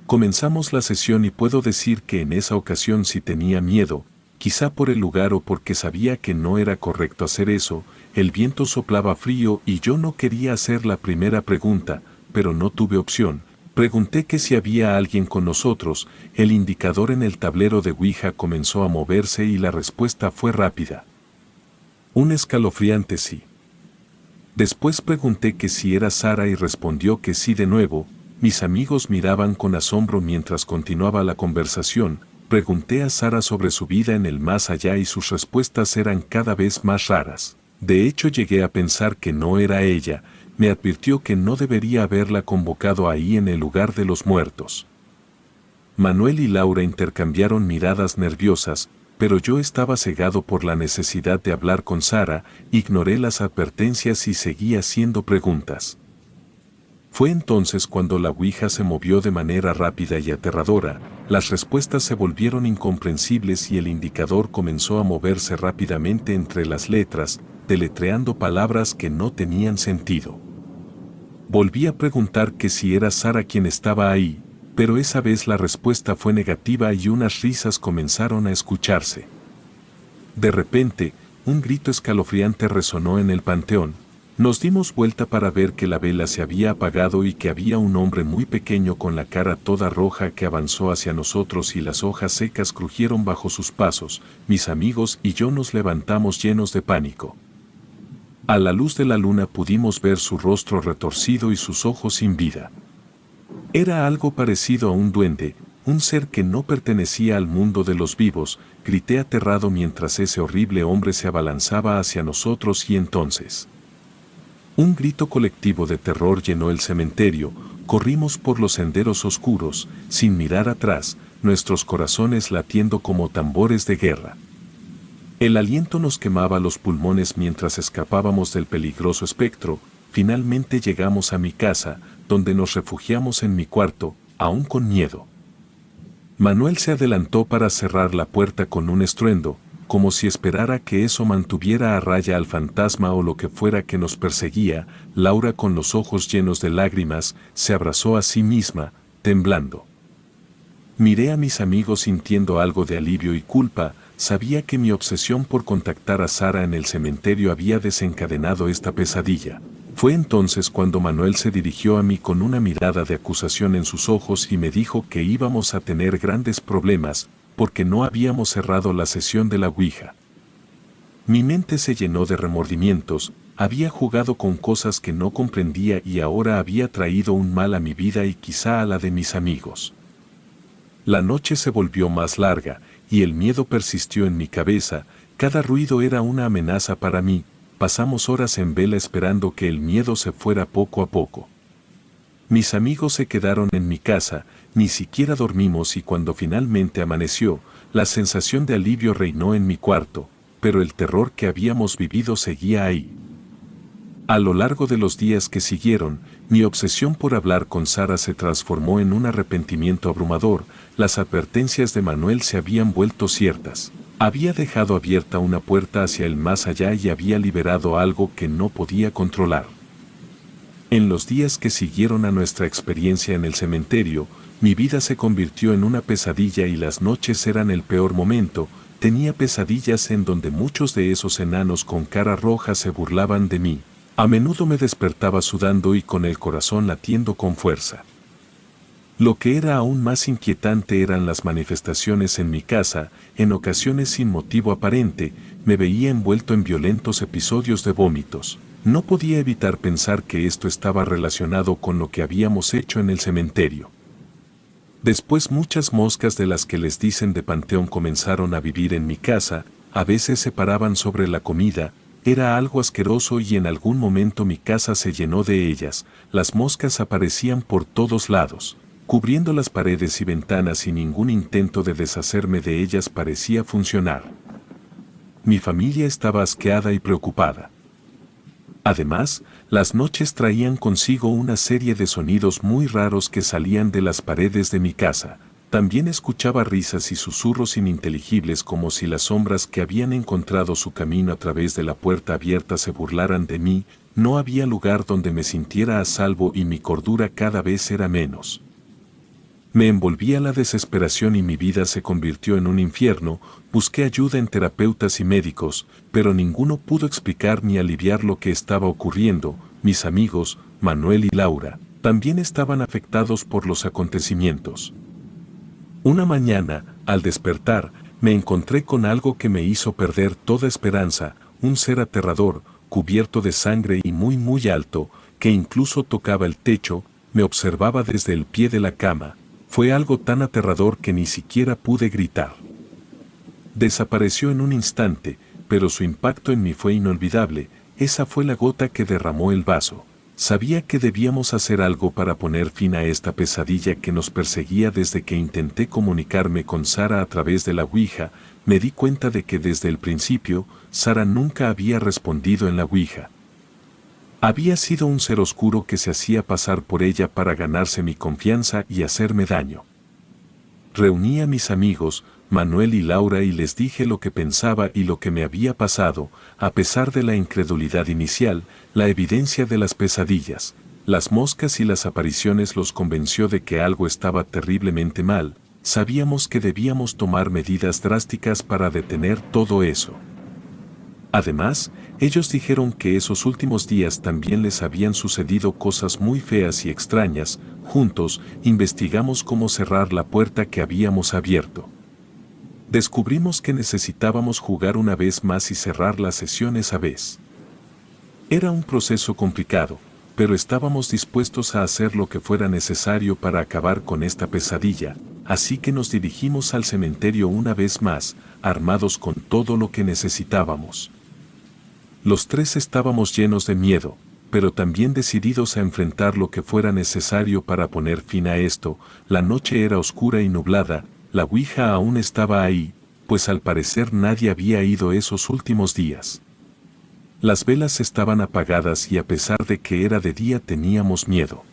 Comenzamos la sesión y puedo decir que en esa ocasión sí tenía miedo, quizá por el lugar o porque sabía que no era correcto hacer eso. El viento soplaba frío y yo no quería hacer la primera pregunta, pero no tuve opción. Pregunté que si había alguien con nosotros. El indicador en el tablero de Ouija comenzó a moverse y la respuesta fue rápida. Un escalofriante sí. Después pregunté que si era Sara y respondió que sí de nuevo. Mis amigos miraban con asombro mientras continuaba la conversación. Pregunté a Sara sobre su vida en el más allá y sus respuestas eran cada vez más raras. De hecho, llegué a pensar que no era ella. Me advirtió que no debería haberla convocado ahí en el lugar de los muertos. Manuel y Laura intercambiaron miradas nerviosas, pero yo estaba cegado por la necesidad de hablar con Sara. Ignoré las advertencias y seguí haciendo preguntas. Fue entonces cuando la Ouija se movió de manera rápida y aterradora. Las respuestas se volvieron incomprensibles y el indicador comenzó a moverse rápidamente entre las letras, deletreando palabras que no tenían sentido. Volví a preguntar que si era Sara quien estaba ahí, pero esa vez la respuesta fue negativa y unas risas comenzaron a escucharse. De repente, un grito escalofriante resonó en el panteón. Nos dimos vuelta para ver que la vela se había apagado y que había un hombre muy pequeño con la cara toda roja que avanzó hacia nosotros, y las hojas secas crujieron bajo sus pasos. Mis amigos y yo nos levantamos llenos de pánico. A la luz de la luna pudimos ver su rostro retorcido y sus ojos sin vida. Era algo parecido a un duende, un ser que no pertenecía al mundo de los vivos. Grité aterrado mientras ese horrible hombre se abalanzaba hacia nosotros, y entonces un grito colectivo de terror llenó el cementerio. Corrimos por los senderos oscuros, sin mirar atrás, nuestros corazones latiendo como tambores de guerra. El aliento nos quemaba los pulmones mientras escapábamos del peligroso espectro. Finalmente llegamos a mi casa, donde nos refugiamos en mi cuarto, aún con miedo. Manuel se adelantó para cerrar la puerta con un estruendo, como si esperara que eso mantuviera a raya al fantasma o lo que fuera que nos perseguía. Laura, con los ojos llenos de lágrimas, se abrazó a sí misma, temblando. Miré a mis amigos sintiendo algo de alivio y culpa. Sabía que mi obsesión por contactar a Sara en el cementerio había desencadenado esta pesadilla. Fue entonces cuando Manuel se dirigió a mí con una mirada de acusación en sus ojos y me dijo que íbamos a tener grandes problemas, porque no habíamos cerrado la sesión de la Ouija. Mi mente se llenó de remordimientos, había jugado con cosas que no comprendía y ahora había traído un mal a mi vida y quizá a la de mis amigos. La noche se volvió más larga, y el miedo persistió en mi cabeza, cada ruido era una amenaza para mí, pasamos horas en vela esperando que el miedo se fuera poco a poco. Mis amigos se quedaron en mi casa, ni siquiera dormimos y cuando finalmente amaneció, la sensación de alivio reinó en mi cuarto, pero el terror que habíamos vivido seguía ahí. A lo largo de los días que siguieron, mi obsesión por hablar con Sara se transformó en un arrepentimiento abrumador, las advertencias de Manuel se habían vuelto ciertas. Había dejado abierta una puerta hacia el más allá y había liberado algo que no podía controlar. En los días que siguieron a nuestra experiencia en el cementerio, mi vida se convirtió en una pesadilla y las noches eran el peor momento, tenía pesadillas en donde muchos de esos enanos con cara roja se burlaban de mí. A menudo me despertaba sudando y con el corazón latiendo con fuerza. Lo que era aún más inquietante eran las manifestaciones en mi casa, en ocasiones sin motivo aparente, me veía envuelto en violentos episodios de vómitos. No podía evitar pensar que esto estaba relacionado con lo que habíamos hecho en el cementerio. Después muchas moscas de las que les dicen de panteón comenzaron a vivir en mi casa, a veces se paraban sobre la comida, era algo asqueroso y en algún momento mi casa se llenó de ellas, las moscas aparecían por todos lados, cubriendo las paredes y ventanas y ningún intento de deshacerme de ellas parecía funcionar. Mi familia estaba asqueada y preocupada. Además, las noches traían consigo una serie de sonidos muy raros que salían de las paredes de mi casa. También escuchaba risas y susurros ininteligibles como si las sombras que habían encontrado su camino a través de la puerta abierta se burlaran de mí, no había lugar donde me sintiera a salvo y mi cordura cada vez era menos. Me envolvía la desesperación y mi vida se convirtió en un infierno, busqué ayuda en terapeutas y médicos, pero ninguno pudo explicar ni aliviar lo que estaba ocurriendo, mis amigos, Manuel y Laura, también estaban afectados por los acontecimientos. Una mañana, al despertar, me encontré con algo que me hizo perder toda esperanza, un ser aterrador, cubierto de sangre y muy alto, que incluso tocaba el techo, me observaba desde el pie de la cama. Fue algo tan aterrador que ni siquiera pude gritar. Desapareció en un instante, pero su impacto en mí fue inolvidable, esa fue la gota que derramó el vaso. Sabía que debíamos hacer algo para poner fin a esta pesadilla que nos perseguía desde que intenté comunicarme con Sara a través de la Ouija, me di cuenta de que desde el principio, Sara nunca había respondido en la Ouija. Había sido un ser oscuro que se hacía pasar por ella para ganarse mi confianza y hacerme daño. Reuní a mis amigos, Manuel y Laura y les dije lo que pensaba y lo que me había pasado, a pesar de la incredulidad inicial, la evidencia de las pesadillas, las moscas y las apariciones los convenció de que algo estaba terriblemente mal, sabíamos que debíamos tomar medidas drásticas para detener todo eso. Además, ellos dijeron que esos últimos días también les habían sucedido cosas muy feas y extrañas, juntos investigamos cómo cerrar la puerta que habíamos abierto. Descubrimos que necesitábamos jugar una vez más y cerrar la sesión esa vez. Era un proceso complicado, pero estábamos dispuestos a hacer lo que fuera necesario para acabar con esta pesadilla, así que nos dirigimos al cementerio una vez más, armados con todo lo que necesitábamos. Los tres estábamos llenos de miedo, pero también decididos a enfrentar lo que fuera necesario para poner fin a esto. La noche era oscura y nublada, la Ouija aún estaba ahí, pues al parecer nadie había ido esos últimos días. Las velas estaban apagadas y a pesar de que era de día teníamos miedo.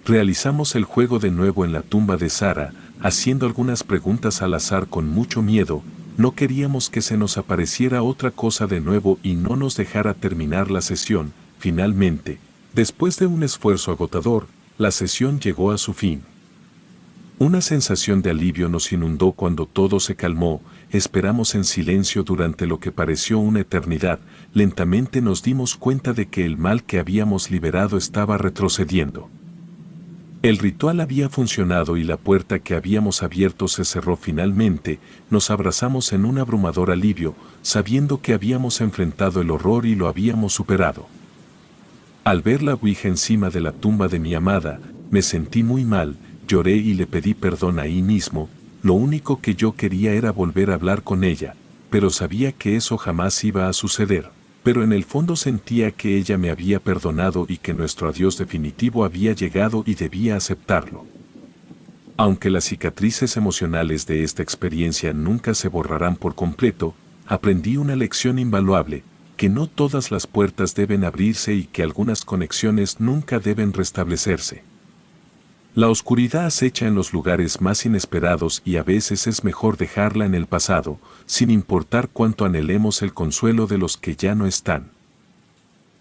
Realizamos el juego de nuevo en la tumba de Sara, haciendo algunas preguntas al azar con mucho miedo. No queríamos que se nos apareciera otra cosa de nuevo y no nos dejara terminar la sesión. Finalmente, después de un esfuerzo agotador, la sesión llegó a su fin. Una sensación de alivio nos inundó cuando todo se calmó, esperamos en silencio durante lo que pareció una eternidad, lentamente nos dimos cuenta de que el mal que habíamos liberado estaba retrocediendo. El ritual había funcionado y la puerta que habíamos abierto se cerró finalmente. Nos abrazamos en un abrumador alivio, sabiendo que habíamos enfrentado el horror y lo habíamos superado. Al ver la ouija encima de la tumba de mi amada, me sentí muy mal, lloré y le pedí perdón ahí mismo. Lo único que yo quería era volver a hablar con ella, pero sabía que eso jamás iba a suceder. Pero en el fondo sentía que ella me había perdonado y que nuestro adiós definitivo había llegado y debía aceptarlo. Aunque las cicatrices emocionales de esta experiencia nunca se borrarán por completo, aprendí una lección invaluable, que no todas las puertas deben abrirse y que algunas conexiones nunca deben restablecerse. La oscuridad acecha en los lugares más inesperados y a veces es mejor dejarla en el pasado, sin importar cuánto anhelemos el consuelo de los que ya no están.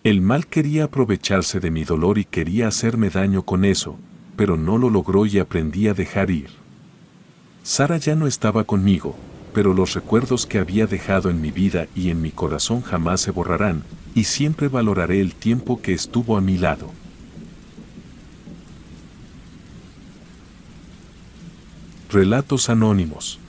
El mal quería aprovecharse de mi dolor y quería hacerme daño con eso, pero no lo logró y aprendí a dejar ir. Sara ya no estaba conmigo, pero los recuerdos que había dejado en mi vida y en mi corazón jamás se borrarán, y siempre valoraré el tiempo que estuvo a mi lado. Relatos Anónimos.